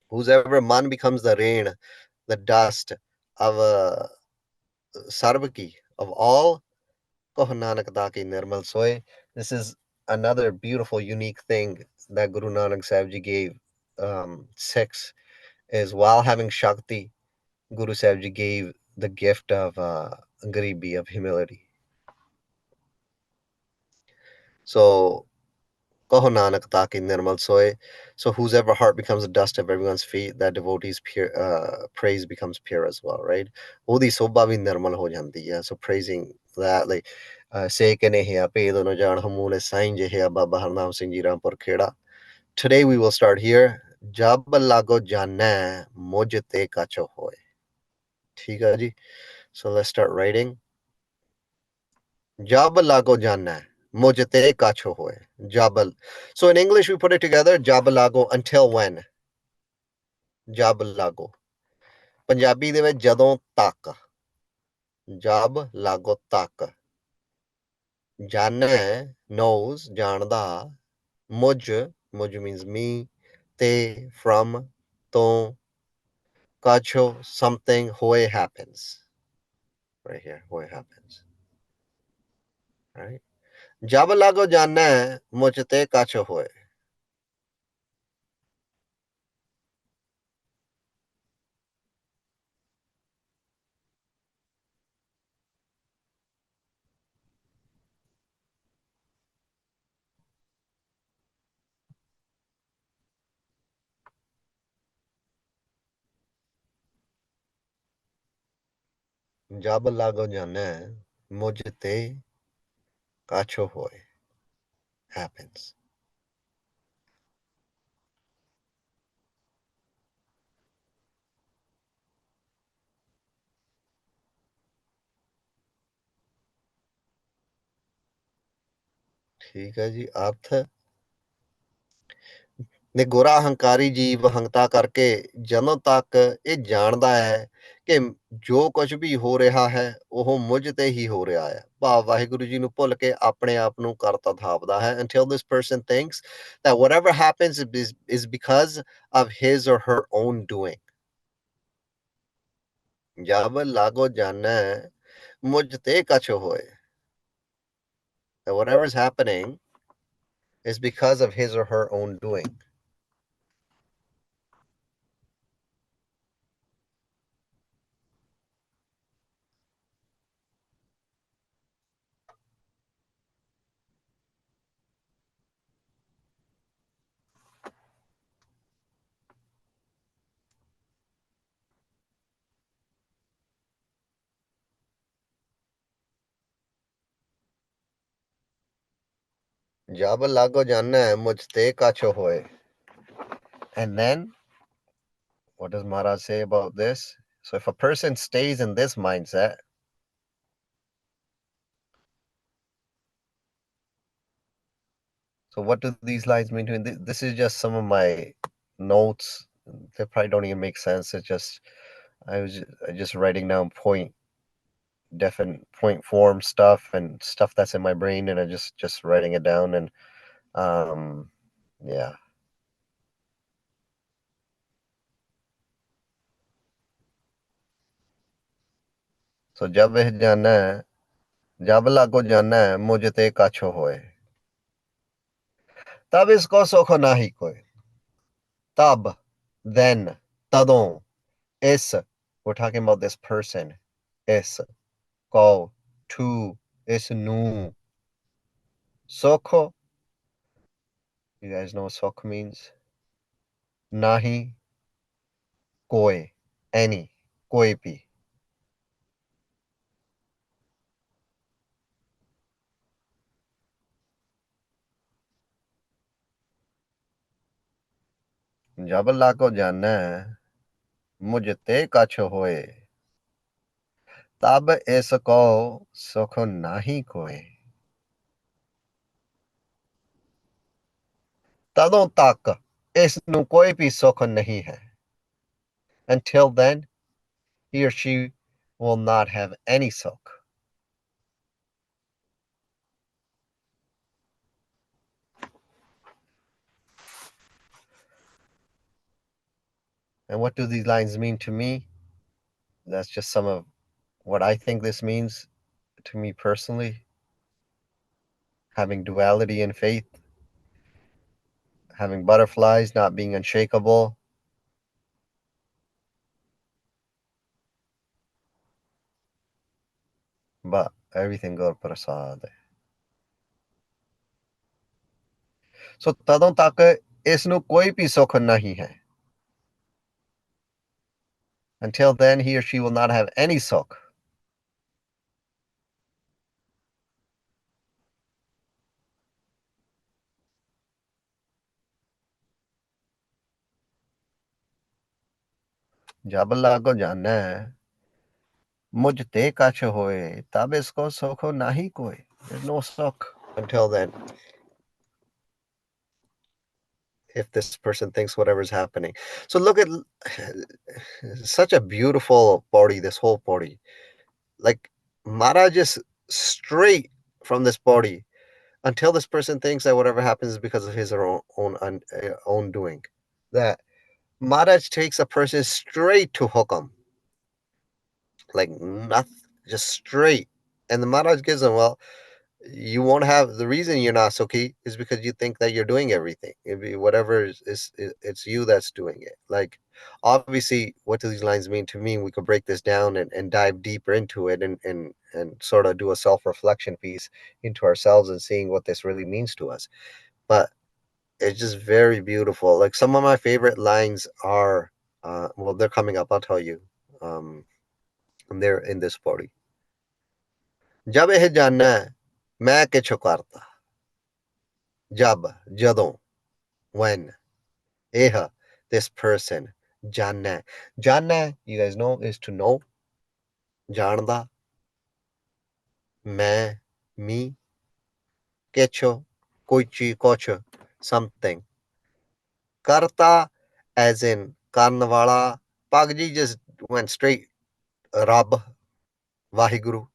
Whosever man becomes the rain, the dust of sarv ki, of all. Koh Nanak da ki nirmal soye. This is another beautiful, unique thing that Guru Nanak Sahib Ji gave. Six is while having Shakti, Guru Sahib Ji gave the gift of garibi, of humility. So, Kaho Nanak taki nirmal soy. So whosever heart becomes the dust of everyone's feet, that devotee's praise becomes pure as well, right? Odi sobha bhi nirmal ho jandi hai. So praising that, like, say ke nahi hai, pe dono jaan hamule sain je hai, Baba Harnam Singh Ji Rampur Kheda. Today we will start here. Jab lago janna mujh te kacho hoy. Theek hai ji. So let's start writing. Jab lago janna mujh te kacho hoy. Jabal. So in English we put it together. Jab lago, until when? ਜਬ ਲਾਗੋ ਪੰਜਾਬੀ ਦੇ ਵਿੱਚ ਜਦੋਂ ਤੱਕ ਜਬ ਲਾਗੋ ਤੱਕ ਜਾਣੈ knows ਜਾਣਦਾ ਮੁਝ means me ਤੇ from ਤੋਂ ਕਾਛੋ something ਹੋਏ happens right here ਹੋਏ happens right ਜਬ ਲਾਗੋ ਜਾਣੈ ਮੁਝ ਤੇ ਕਾਛੋ ਹੋਏ ਜਬ ਲਾਗੋ ਜਾਣੈ ਮੁਝ ਤੇ ਕਾਛੋ ਹੋਏ happens ਠੀਕ ਹੈ ਜੀ ਅਰਥ ਨੇ ਗੋਰਾ ਹੰਕਾਰੀ ਜੀਵ ਹੰਕਤਾ ਕਰਕੇ ਜਦੋਂ ਤੱਕ ਇਹ ਜਾਣਦਾ ਹੈ ਕਿ ਜੋ ਕੁਝ ਵੀ ਹੋ ਰਿਹਾ ਹੈ ਉਹ ਮੁਝ ਤੇ ਹੀ ਹੋ ਰਿਹਾ ਹੈ ਭਾਵ ਵਾਹਿਗੁਰੂ ਜੀ ਨੂੰ ਭੁੱਲ ਕੇ ਆਪਣੇ ਆਪ ਨੂੰ ਕਰਤਾ ਥਾਪਦਾ ਹੈ until this person thinks that whatever happens is because of his or her own doing ਜਬ ਲਾਗੋ ਜਾਣੈ ਮੁਝ ਤੇ ਕਛ ਹੋਏ that whatever is happening is because of his or her own doing ਜਬ ਲਾਗੋ ਜਾਣੈ ਮੁਝ ਤੇ ਕਛ ਹੋਏ and then what does Maharaj say about this? So if a person stays in this mindset, so what do these lines mean to me? This is just some of my notes. They probably don't even make sense. It's just I just writing down point form stuff and stuff that's in my brain, and I just writing it down and yeah. So जब वह जाना है जब लागो जाना है मुझ ते काछो होए तब इसको सुख नाही कोई तब then तदों is we're talking about this person is go to is nu sokho you guys know what sokho means nahi koi any koi bhi जब लाको जाना मुझ ते कछ होए तब इसको सुख नाही कोई तदों तक इसनु कोई भी सुख नहीं है until then he or she will not have any sukh and what do these lines mean to me that's just some of what I think this means to me personally having duality in faith having butterflies not being unshakable but everything Gur Prasad ਹੈ। ਸੋ ਤਦੋਂ ਤੱਕ ਇਸ ਨੂੰ ਕੋਈ ਵੀ ਸੁੱਖ ਨਹੀਂ ਹੈ। Until then, he or she will not have any sukh. जब लागो जाना है मुझ ते कछ होए तब इसको सुख नहीं कोई। There's no sukh until then. If this person thinks whatever's happening. So look at such a beautiful body, this whole body. Like Maharaj is straight from this body until this person thinks that whatever happens is because of his or own doing. That Maharaj takes a person straight to Hukam. Like nothing, just straight. And the Maharaj gives him, well, you won't have the reason you're not Sukhi is because you think that you're doing everything. It'd be whatever it's you that's doing it. Like obviously, what do these lines mean to me? We could break this down and dive deeper into it and sort of do a self-reflection piece into ourselves and seeing what this really means to us. But it's just very beautiful. Like some of my favorite lines are well, they're coming up, I'll tell you. And they're in this body. जब यह जानना है मैं किछु करता जब ਜਦੋਂ when ਇਹ this person जानना you guys know is to know ਜਾਣਦਾ ਮੈਂ me ਕਿਛੁ ਕੋਈ ਚੀਜ਼ ਕੁਛ something ਕਰਤਾ as in ਕਰਨ ਵਾਲਾ Pagji just went straight ਰੱਬ ਵਾਹਿਗੁਰੂ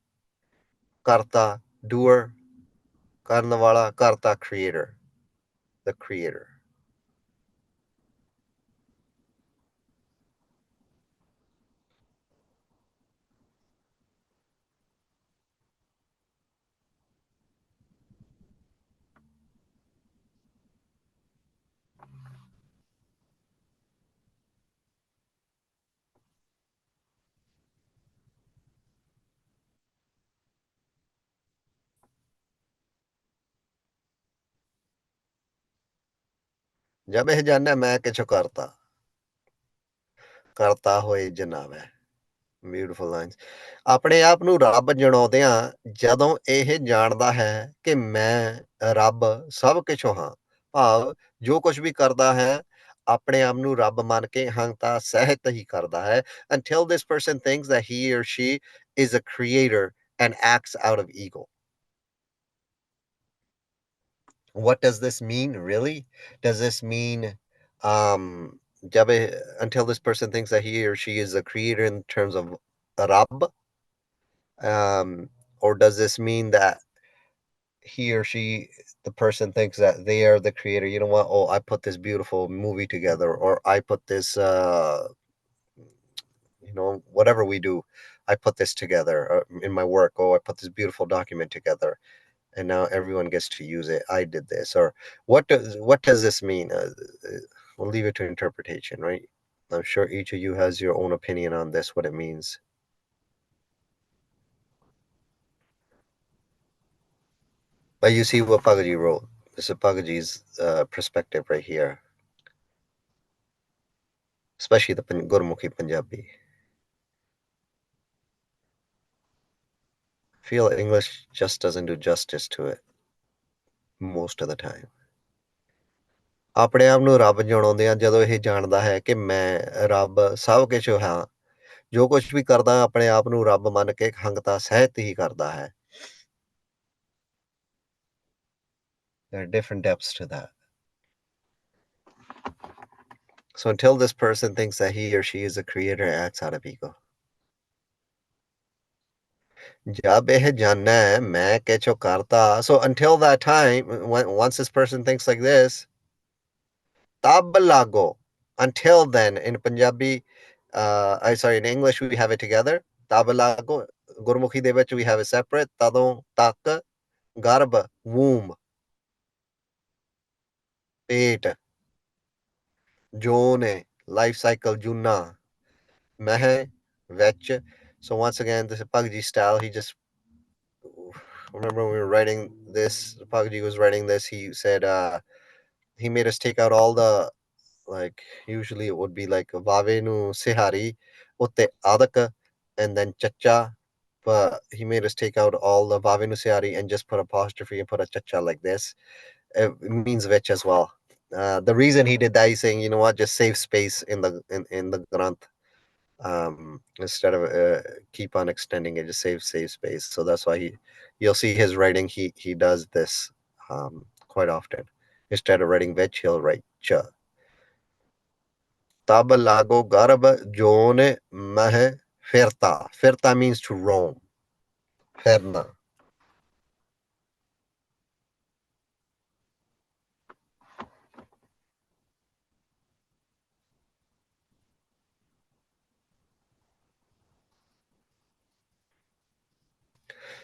karta doer ਕਰਨ ਵਾਲਾ karta creator the creator जब यह जानना मैं किछु ਕਰਤਾ ਹੋਏ ਜਨਾਵੇ ਬਿਊਟੀਫੁਲ ਲਾਈਨਸ ਆਪਣੇ ਆਪ ਨੂੰ ਰੱਬ ਜਣਾਉਂਦਿਆਂ ਜਦੋਂ ਇਹ ਜਾਣਦਾ ਹੈ ਕਿ ਮੈਂ ਰੱਬ ਸਭ ਕੁਝ ਹਾਂ ਭਾਵ ਜੋ ਕੁਝ ਵੀ ਕਰਦਾ ਹੈ ਆਪਣੇ ਆਪ ਨੂੰ ਰੱਬ ਮੰਨ ਕੇ ਹੰਤਾ ਸਹਿਤ ਹੀ ਕਰਦਾ ਹੈ until this person thinks that he or she is a creator and acts out of ego. What does this mean, really? Does this mean until this person thinks that he or she is a creator in terms of Rab? Or does this mean that he or she, the person thinks that they are the creator? You know what? Oh, I put this beautiful movie together, or I put this, whatever we do, I put this together in my work. Oh, I put this beautiful document together. And now everyone gets to use it. I did this, or what does this mean? We'll leave it to interpretation, right? I'm sure each of you has your own opinion on this, what it means. But you see what Pagaji wrote. This is Pagaji's perspective right here, especially the Gurmukhi Punjabi. I feel English just doesn't do justice to it most of the time. ਆਪਣੇ ਆਪ ਨੂੰ ਰੱਬ ਜਾਣਾਉਂਦਿਆਂ ਜਦੋਂ ਇਹ ਜਾਣਦਾ ਹੈ ਕਿ ਮੈਂ ਰੱਬ ਸਭ ਕੁਝ ਹਾਂ ਜੋ ਕੁਝ ਵੀ ਕਰਦਾ ਆਪਣੇ ਆਪ ਨੂੰ ਰੱਬ ਮੰਨ ਕੇ ਹੰਗਤਾ ਸਹਿਤ ਹੀ ਕਰਦਾ ਹੈ There are different depths to that. So until this person thinks that he or she is a creator, acts out of ego. जब यह जानना है मैं किछु करता, so until that time, once this person thinks like this, tab lago. Until then, in Punjabi, in English we have it together. Tab lago. Gurmukhi de vich we have it separate. Tadon tak garb womb. Pet. Jone life cycle junna. Meh vich. So once again, this is Pagji style. He just remember when we were writing this, Pagji was writing this, he said he made us take out all the, like, usually it would be like Vavenu Sihari, Utte Adaka, and then Chacha. But he made us take out all the Vavenu Sihari and just put apostrophe and put a Chacha like this. It means which as well. The reason he did that, he's saying, you know what, just save space in the Granth. Instead of keep on extending it, just save space. So that's why you'll see his writing, he does this quite often. Instead of writing which, he'll write cha. Tab lago garb jone meh firta. Firta means to roam. Ferna.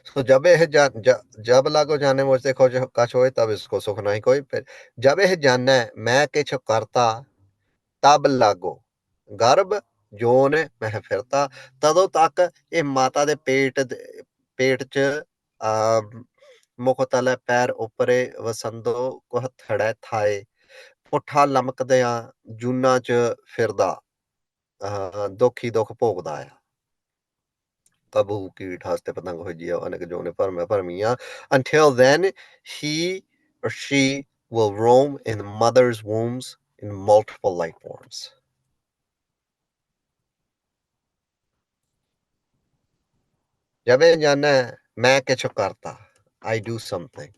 So जब यह जब लागो जाने मुझसे खोज कछ होए तब इसको सुख नहीं कोई फिर जब यह जाने मैं किछ करता तब लागो गर्भ जोन मैं फिरता तदों तक ਇਹ ਮਾਤਾ ਦੇ ਪੇਟ ਚ ਮੁਖ ਤਲੇ ਪੈਰ ਉਪਰੇ ਵਸੰਦੋ ਕੁਹ ਥੜੈ ਥਾਏ ਪੁੱਠਾ ਲਮਕਦਿਆਂ ਜੂਨਾਂ ਚ ਫਿਰਦਾ ਦੁੱਖ ਹੀ ਦੁੱਖ ਭੋਗਦਾ ਆ ਤਬੂ ਕੀਟ ਹਸਤੇ ਪਤੰਗ ਹੋਈਆ ਅਨੇਕ ਜੋਨੇ ਭਰਮੀਆਂ until then he or she will roam in mother's wombs in multiple life forms. जब ये जाना है मैं कुछ करता I do something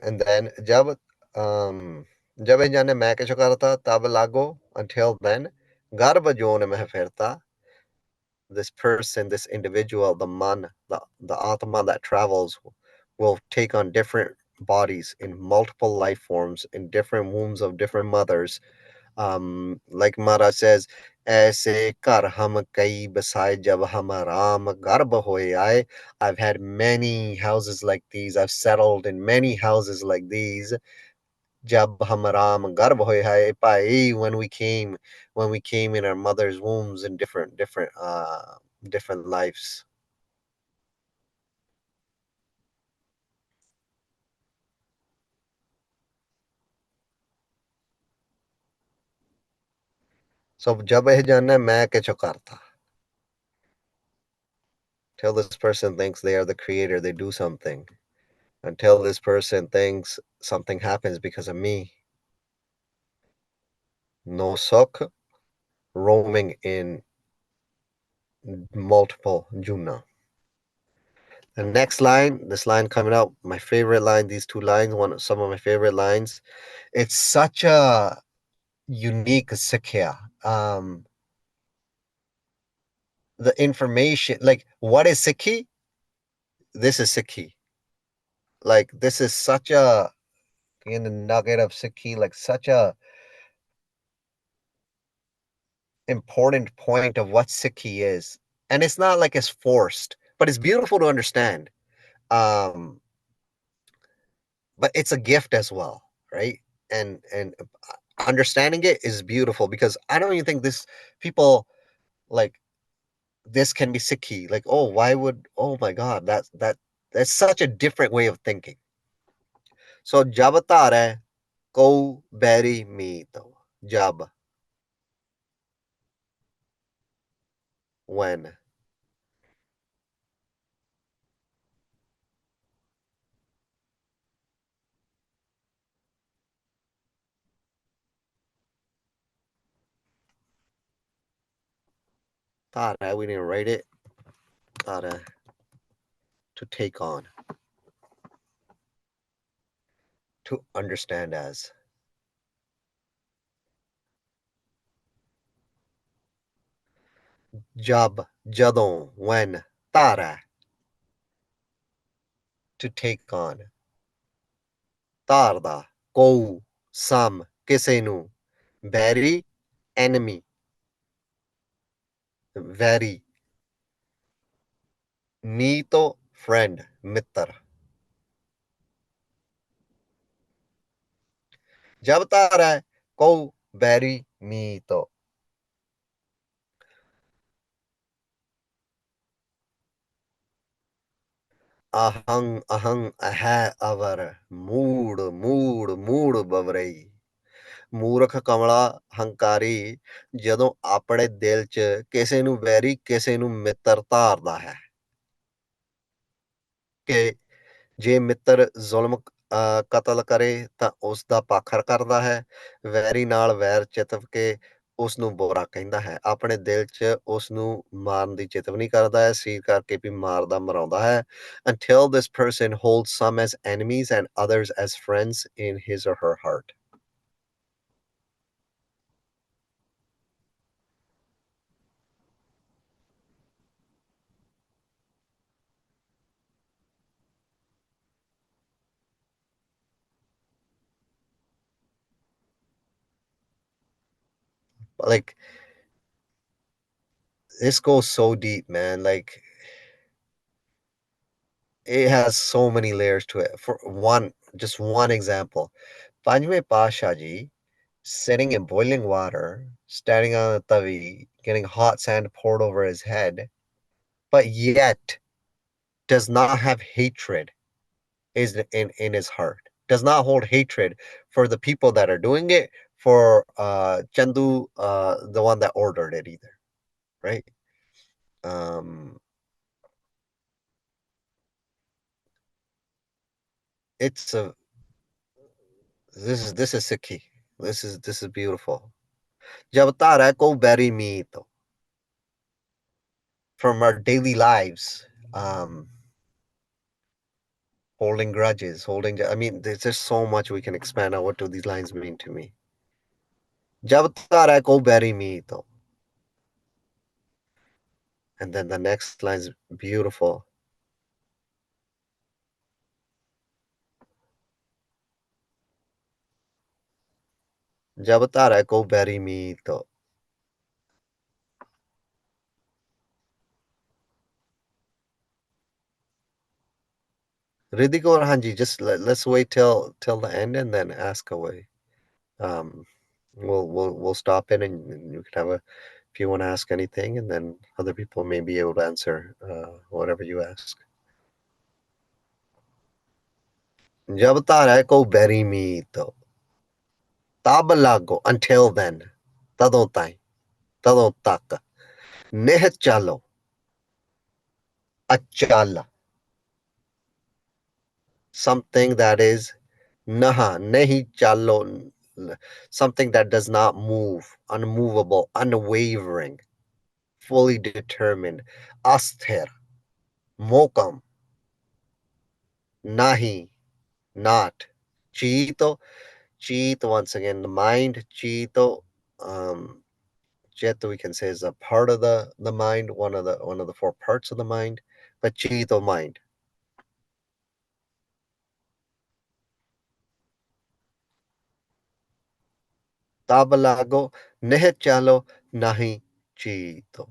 and then जब ये जाने मैं कुछ करता तब लागो until then गर्भ जोन में फिरता this person, this individual, the man, the atma that travels will take on different bodies in multiple life forms in different wombs of different mothers. Like Mara says, ऐसे कर हम कई बसाए जब हम राम गर्भ होए आए. I've had many houses like these. I've settled in many houses like these. जब हम राम गर्भ होए आए पाए, when we came in our mother's wombs in different lives. So जब यह जानना है मैं क्या करता. Till this person thinks they are the creator, they do something. Until this person thinks something happens because of me. No sukh, roaming in multiple juna. The next line, this line coming up, my favorite line, these two lines, some of my favorite lines. It's such a unique sikha. The information, like what is sikhi? This is sikhi. Like this is such a in the nugget of sikhi, like such a important point of what Sikhi is. And it's not like it's forced, but it's beautiful to understand. Um, but it's a gift as well, right? And understanding it is beautiful because I don't even think this people like this can be Sikhi. Like, oh, why would oh my god, that's such a different way of thinking. So jabatare ko beri mi to jab when tara we didn't write it tara to take on to understand as jab ਜਦੋਂ when tara to take on ਧਾਰਦਾ ਕੋ some ਕਿਸੇ ਨੂੰ very enemy very Meeto friend ਮਿੱਤਰ ਜਬ ਧਾਰੈ ਕੋ very Meeto ahang ahang ahੈ ਅਵਰ ਮੂੜ ਮੂੜ ਮੂੜ ਬਵਰਈ। ਮੂਰਖ ਕਮਲਾ ਹੰਕਾਰੀ ਜਦੋਂ ਆਪਣੇ ਦਿਲ 'ਚ ਕਿਸੇ ਨੂੰ ਵੈਰੀ ਕਿਸੇ ਨੂੰ ਮਿੱਤਰ ਧਾਰਦਾ ਹੈ ਕਿ ਜੇ ਮਿੱਤਰ ਜ਼ੁਲਮ ਕਤਲ ਕਰੇ ਤਾਂ ਉਸ ਦਾ ਪਾਖਰ ਕਰਦਾ ਹੈ, ਵੈਰੀ ਨਾਲ ਵੈਰ ਚਿਤਵ ਕੇ ਉਸ ਨੂੰ ਬੁਰਾ ਕਹਿੰਦਾ ਹੈ, ਆਪਣੇ ਦਿਲ 'ਚ ਉਸ ਨੂੰ ਮਾਰਨ ਦੀ ਚਿਤਵਨੀ ਕਰਦਾ ਹੈ, ਸਰੀਰ ਕਰਕੇ ਵੀ ਮਾਰਦਾ ਮਰਾਉਂਦਾ ਹੈ। Until this person holds some as enemies and others as friends in his or her heart. Like, this goes so deep, man. Like, it has so many layers to it. For one, just one example, Panjve Pasha ji sitting in boiling water, standing on a tavi, getting hot sand poured over his head, but yet does not have hatred is in his heart. Does not hold hatred for the people that are doing it, for Chandu, the one that ordered it either, right? Um, it's a this is Sikhi. This is beautiful. जब तारा को bury me to from our daily lives, holding grudges, holding. I mean, there's just so much we can expand on. What do these lines mean to me? जब तारा को bury me to, and then the next line is beautiful. जब तारा को bury me to. Riddhi Kaur, Hanji, just let's wait till the end and then ask away. Um, we'll stop it and you can have a if you want to ask anything, and then other people may be able to answer whatever you ask. जब तारा को bury me to, तब लागो until then, तदों ताईं, तदों तक, नेह चालो, अचल, something that is naha, nahi chalo, something that does not move, unmovable, unwavering, fully determined, asthir, mokam, nahi, not, chito, chit once again, the mind, chito, um, Jeta we can say is a part of the mind, one of the four parts of the mind, but chito mind. Tabalago neh chalo nahi chito.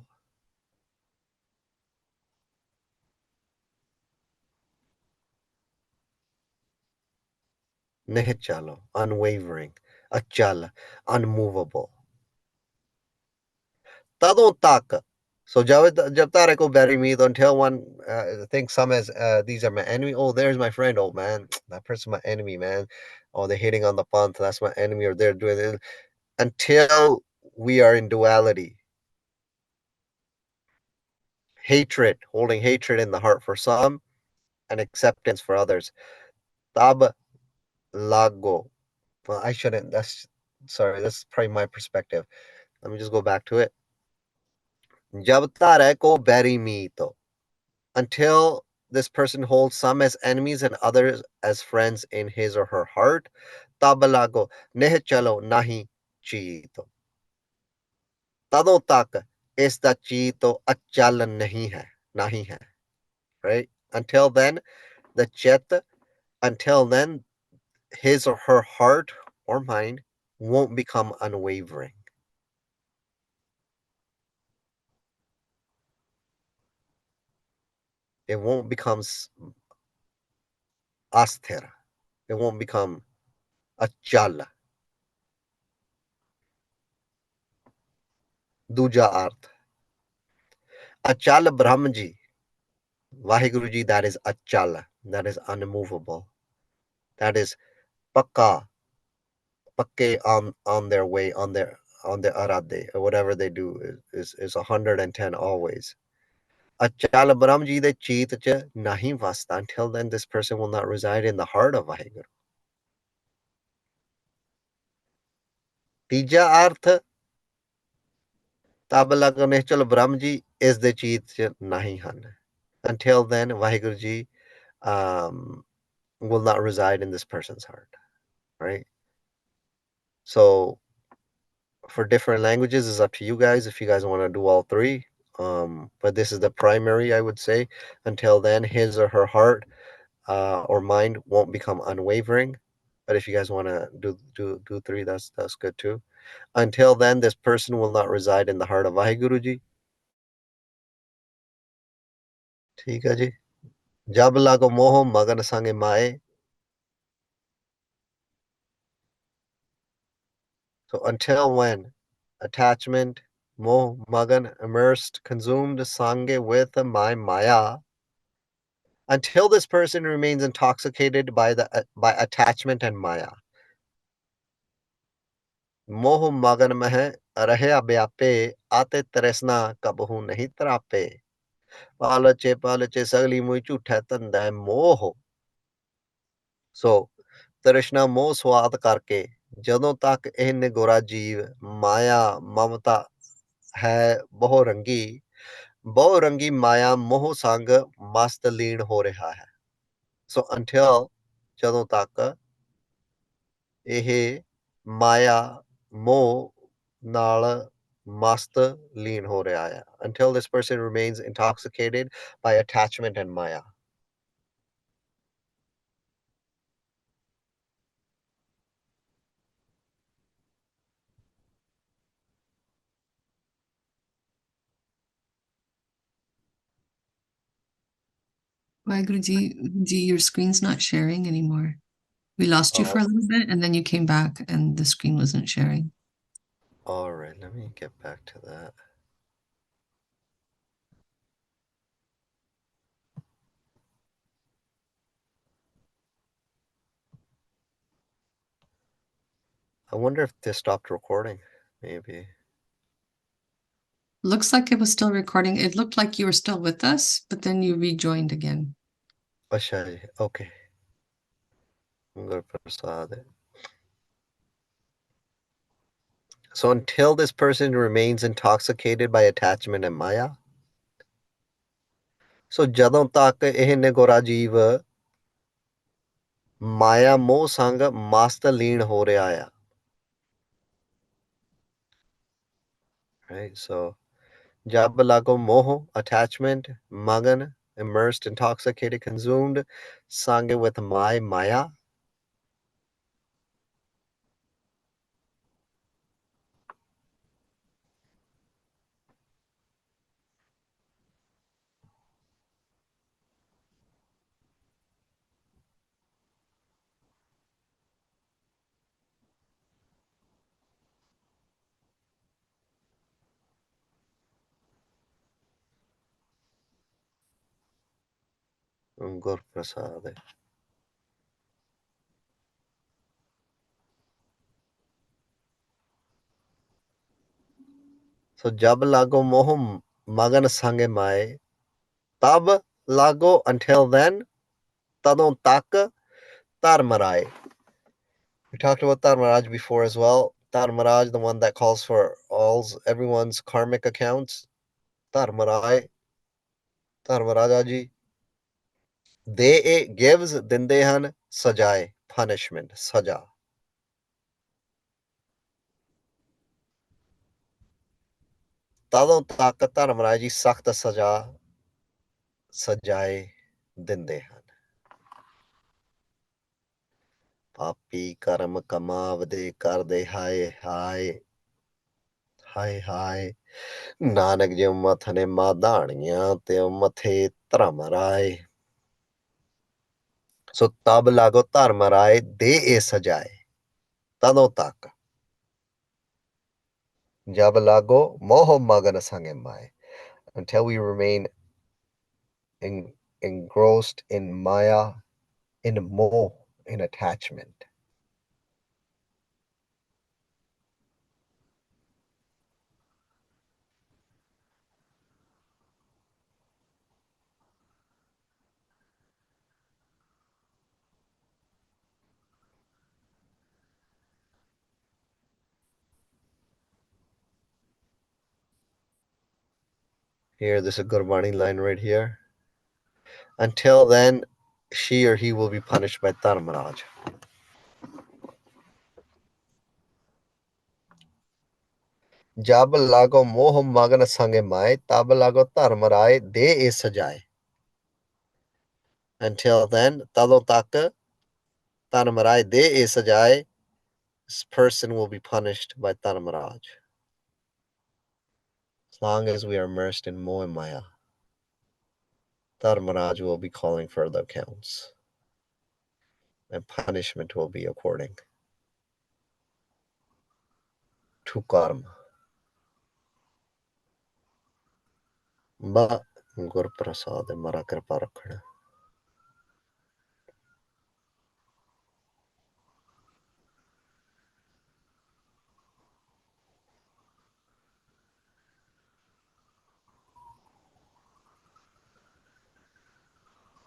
Neh chalo, unwavering, achal, unmovable. Tadon tak. So jab tare ko bury me, until one thinks some as these are my enemy. Oh, there's my friend. Oh man, that person's my enemy, man. Oh, they're hitting on the punt. That's my enemy, or they're doing it. Until we are in duality, hatred, holding hatred in the heart for some, and acceptance for others. Tab lago. Well, I shouldn't. That's sorry. That's probably my perspective. Let me just go back to it. Jab tare ko bury me to. Until this person holds some as enemies and others as friends in his or her heart. Tab lago neh chalo nahi chito. तदों तक इसका ची तो अचल नहीं है, right? Until then, the chet, until then, his or her heart or mind won't become unwavering. It won't become asthira. It won't become achal. दूजा अर्थ अचल ब्रह्म जी Vaheguru Ji, that is achal, that is unmovable, that is pakka, pakke on their way, on their arade, or whatever they do is 110 always. Achal Brahm Ji de cheet ch nahi vasta. Until then, this person will not reside in the heart of Vaheguru. Tija arth ਤਬ ਲਗ ਨਿਹਚਲ ਬ੍ਰਹਮ ਜੀ ਇਸ ਦੇ ਚੀਤ ਚ ਨਹੀਂ ਹਨ. Until then, Vaheguru Ji will not reside in this person's heart, right? So for different languages, it's up to you guys if you guys want to do all three. But this is the primary, I would say. Until then, his or her heart or mind won't become unwavering. But if you guys want to do three, that's good too. Until then, this person will not reside in the heart of Vaheguru Ji. ठीक है जी. जब लागो मोह मगन संग माए. So until when? Attachment, moh, magan, immersed, consumed, sange with my maya. Until this person remains intoxicated by attachment and maya. Moh magan meh rahe abyape ate tresna kabhu nahi trape. Palache sagli mui jhutha tanda hai moh. So ਤ੍ਰਿਸ਼ਨਾ ਮੋਹ ਸਵਾਦ ਕਰਕੇ ਜਦੋਂ ਤੱਕ ਇਹ ਨਿਗੋਰਾ ਜੀਵ ਮਾਇਆ ਮਮਤਾ ਹੈ ਬਹੁ ਰੰਗੀ ਮਾਇਆ ਮੋਹ ਸੰਗ ਮਸਤ ਲੀਨ ਹੋ ਰਿਹਾ ਹੈ. ਸੋ until ਜਦੋਂ ਤੱਕ ਇਹ ਮਾਇਆ ਮੋਹ ਨਾਲ ਮਸਤ ਲੀਨ ਹੋ ਰਿਹਾ ਹੈ. Until this person remains intoxicated by attachment and maya. Waheguru Ji, your screen's not sharing anymore. We lost you for a little bit, and then you came back, and the screen wasn't sharing. All right, let me get back to that. I wonder if they stopped recording, maybe. Looks like it was still recording. It looked like you were still with us, but then you rejoined again. Okay. So until this person remains intoxicated by attachment and maya. So ਜਦੋਂ ਤੱਕ ਇਹ ਨਿਗੋਰਾ ਜੀਵ ਮਾਇਆ ਮੋਹ ਸੰਗ ਮਸਤ ਲੀਨ ਹੋ ਰਿਹਾ ਆ. Right? So ਜਬ ਲਾਗੋ ਮੋਹ, attachment, magan, immersed, intoxicated, consumed, sange with my maya. Gursevak. So jab lago moh magan sange mae. Tab lago until then. Tadon tak tarmarai. We talked about Dharmaraj before as well. Dharmaraj, the one that calls for everyone's karmic accounts. Dharmarai. Dharmarajaji. They gives dindehan sajai, punishment, saja. Tadon tak Dharmaraji sakta saja sajai dindehan. Papi karm kamavde karde hai. Nanak ਜਿਉ ਮੱਥ ਨੇ ਮਾਧਾਣੀਆਂ ਤੇ ਮੱਥੇ ਧਰਮ ਰਾਏ. ਸੋ ਤਬ ਲਾਗੋ ਧਰਮ ਰਾਏ ਦੇ ਇਹ ਸਜਾਏ. ਤਦੋਂ ਤੱਕ ਜਬ ਲਾਗੋ ਮੋਹ ਮਗਨ ਸੰਗ ਮਾਏ. Until we remain engrossed in Maya, in moh, in attachment. Here, this is a Gurbani line right here. Until then, she or he will be punished by Dharmaraj. जब लागो मोह मगन संगे माए तब लागो धर्म राय दे ए सजाए. Until then, तदों तक धर्म राय दे ए सजाए, this person will be punished by Dharmaraj. As long as we are immersed in Moh and Maya, Dharmaraj will be calling for the accounts, and punishment will be according to karma. Ba Gur Prasad Mara Kripa Rakhna.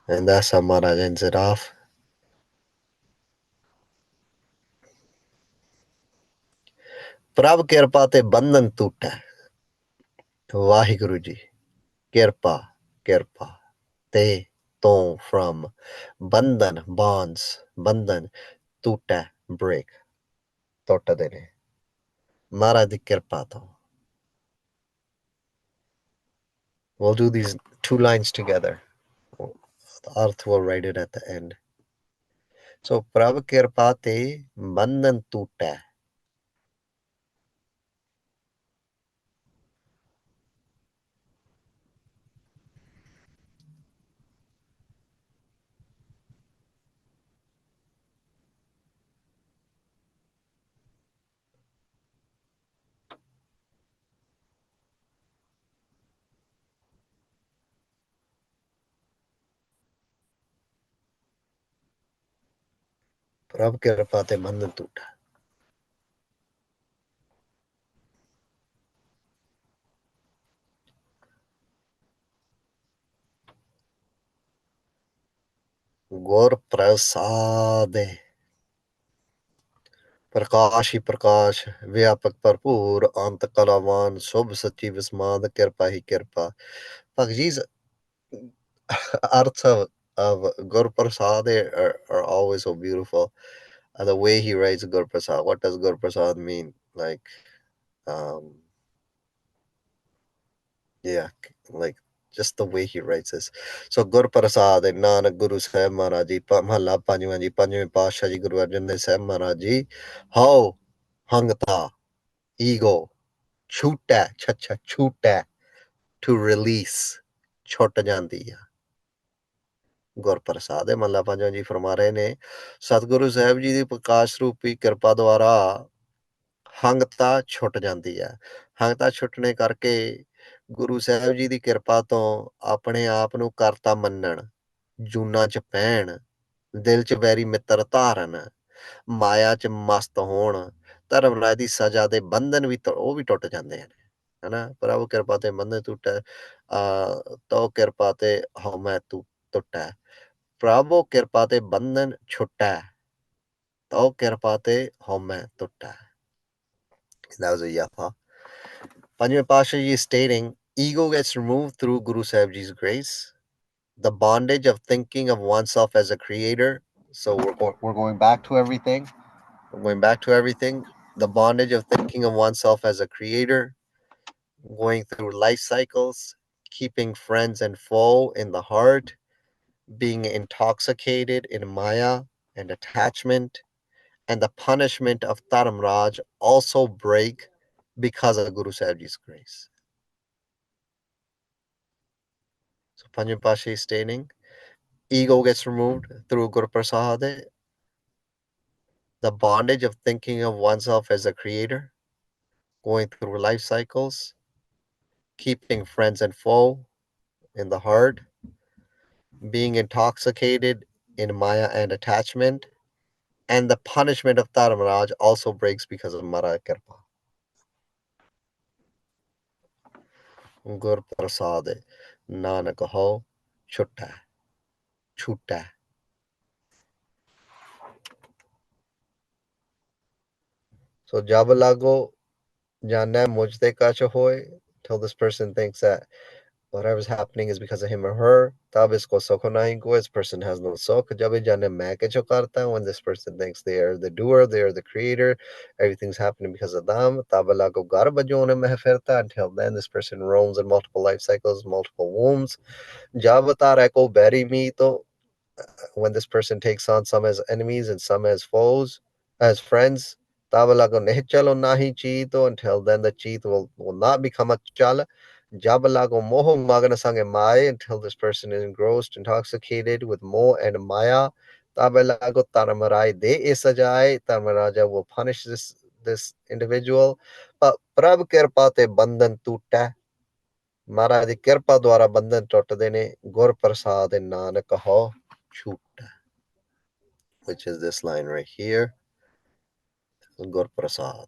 And that's how Maharaj ends it off. Prabh Kirpa te bandhan tutta. Vaheguru Ji. Kirpa, Kirpa. Te, ton, from. Bandhan, bonds. Bandhan, tutta, break. Tota dene. Maharaj di Kirpa to. We'll do these two lines together. The Arth will write it at the end. So, Prabh Kirpa te bandhan tutta. Prabh Kirpa te bandhan tutta. Gur Prasad. प्रकाश ही प्रकाश व्यापक भरपूर अंत कलावान शुभ सच्ची विस्माद कृपा ही कृपा. Bhagji's arts of Gur Prasad are always so beautiful. The way he writes Gur Prasad. What does Gur Prasad mean? Like, yeah, like just the way he writes this. So Gur Prasad, Nanak Guru Sahib Maharaj Ji, Mahalla Panjwaਂ Ji, Panjਵੇਂ Paatshah Ji, Guru Arjan Dev Sahib Maharaj Ji, how hangta, ego, ਛੂਟੈ ਛੱਛਾ ਛੂਟੈ to release ਛੁੱਟ ਜਾਂਦੀ ਆ. ਗੁਰਪ੍ਰਸਾਦ ਹੈ ਮੱਲਾ ਪੰਜਵਾਂ ਜੀ ਫਰਮਾ ਰਹੇ ਨੇ ਸਤਿਗੁਰੂ ਸਾਹਿਬ ਜੀ ਦੀ ਪ੍ਰਕਾਸ਼ ਰੂਪੀ ਕਿਰਪਾ ਦੁਆਰਾ ਹੰਗਤਾ ਛੁੱਟ ਜਾਂਦੀ ਹੈ. ਹੰਗਤਾ ਛੁੱਟਣੇ ਕਰਕੇ ਗੁਰੂ ਸਾਹਿਬ ਜੀ ਦੀ ਕਿਰਪਾ ਤੋਂ ਆਪਣੇ ਆਪ ਨੂੰ ਕਰਤਾ ਮੰਨਣ, ਜੂਨਾਂ 'ਚ ਪੈਣ, ਦਿਲ 'ਚ ਵੈਰੀ ਮਿੱਤਰ ਧਾਰਨ, ਮਾਇਆ 'ਚ ਮਸਤ ਹੋਣ, ਧਰਮ ਰਾਜ ਦੀ ਸਜ਼ਾ ਦੇ ਬੰਧਨ ਵੀ ਉਹ ਵੀ ਟੁੱਟ ਜਾਂਦੇ ਹਨ. ਹਨਾ ਪ੍ਰਭੂ ਕਿਰਪਾ ਤੇ ਬੰਧਨ ਟੁੱਟੈ ਤੋ ਕਿਰਪਾ ਤੇ ਹਉਮੈ ਟੁੱਟੈ. ਪ੍ਰਭੂ ਕਿਰਪਾ ਤੇ ਬੰਧਨ ਛੁੱਟੈ ਤੋ ਕਿਰਪਾ ਤੇ ਹਉਮੈ ਟੁੱਟੈ. That was a yapa. Panjਵੇਂ Pasha Ji is stating, ego gets removed through Guru Sahib Ji's grace. The bondage of thinking of oneself as a creator. So we're going back to everything. We're going back to everything. The bondage of thinking of oneself as a creator. Going through life cycles, keeping friends and foe in the heart, being intoxicated in Maya and attachment, and the punishment of Dharamraj also break because of Guru Sahib Ji's grace. So Panjim Pasha is stating, ego gets removed through Guru Prasad, the bondage of thinking of oneself as a creator, going through life cycles, keeping friends and foe in the heart, being intoxicated in Maya and attachment, and the punishment of Dharmaraj also breaks because of Mara Kirpa. Gur Prasad Nanak ho chutta chutta. So Jabalago Jana Mujde Kacha hoy till this person thinks that whatever's happening is because of him or her. Tab isko sokho nahi ko, this person has no sokh. Jab jane main ke jo karta, when this person thinks they are the doer, they are the creator, everything's happening because of them. Tabala ko gar bajone meh firta, until then this person roams in multiple life cycles, multiple wombs. Jab tara ko bury me, to when this person takes on some as enemies and some as foes, as friends. Tabala ko nahi chalo nahi cheeto, until then the cheat will not become a chal. Jabalago moho magana sange maya, until this person is engrossed, intoxicated with moh and maya. Tabalago taramarai de isajai, Tarmaraja will punish this individual. But prab kirpate bandhan tutta. Maharaj di kirpa dwara bandhan tuttade ne, gur prasad nanak ho chutta, which is this line right here. Gur prasad.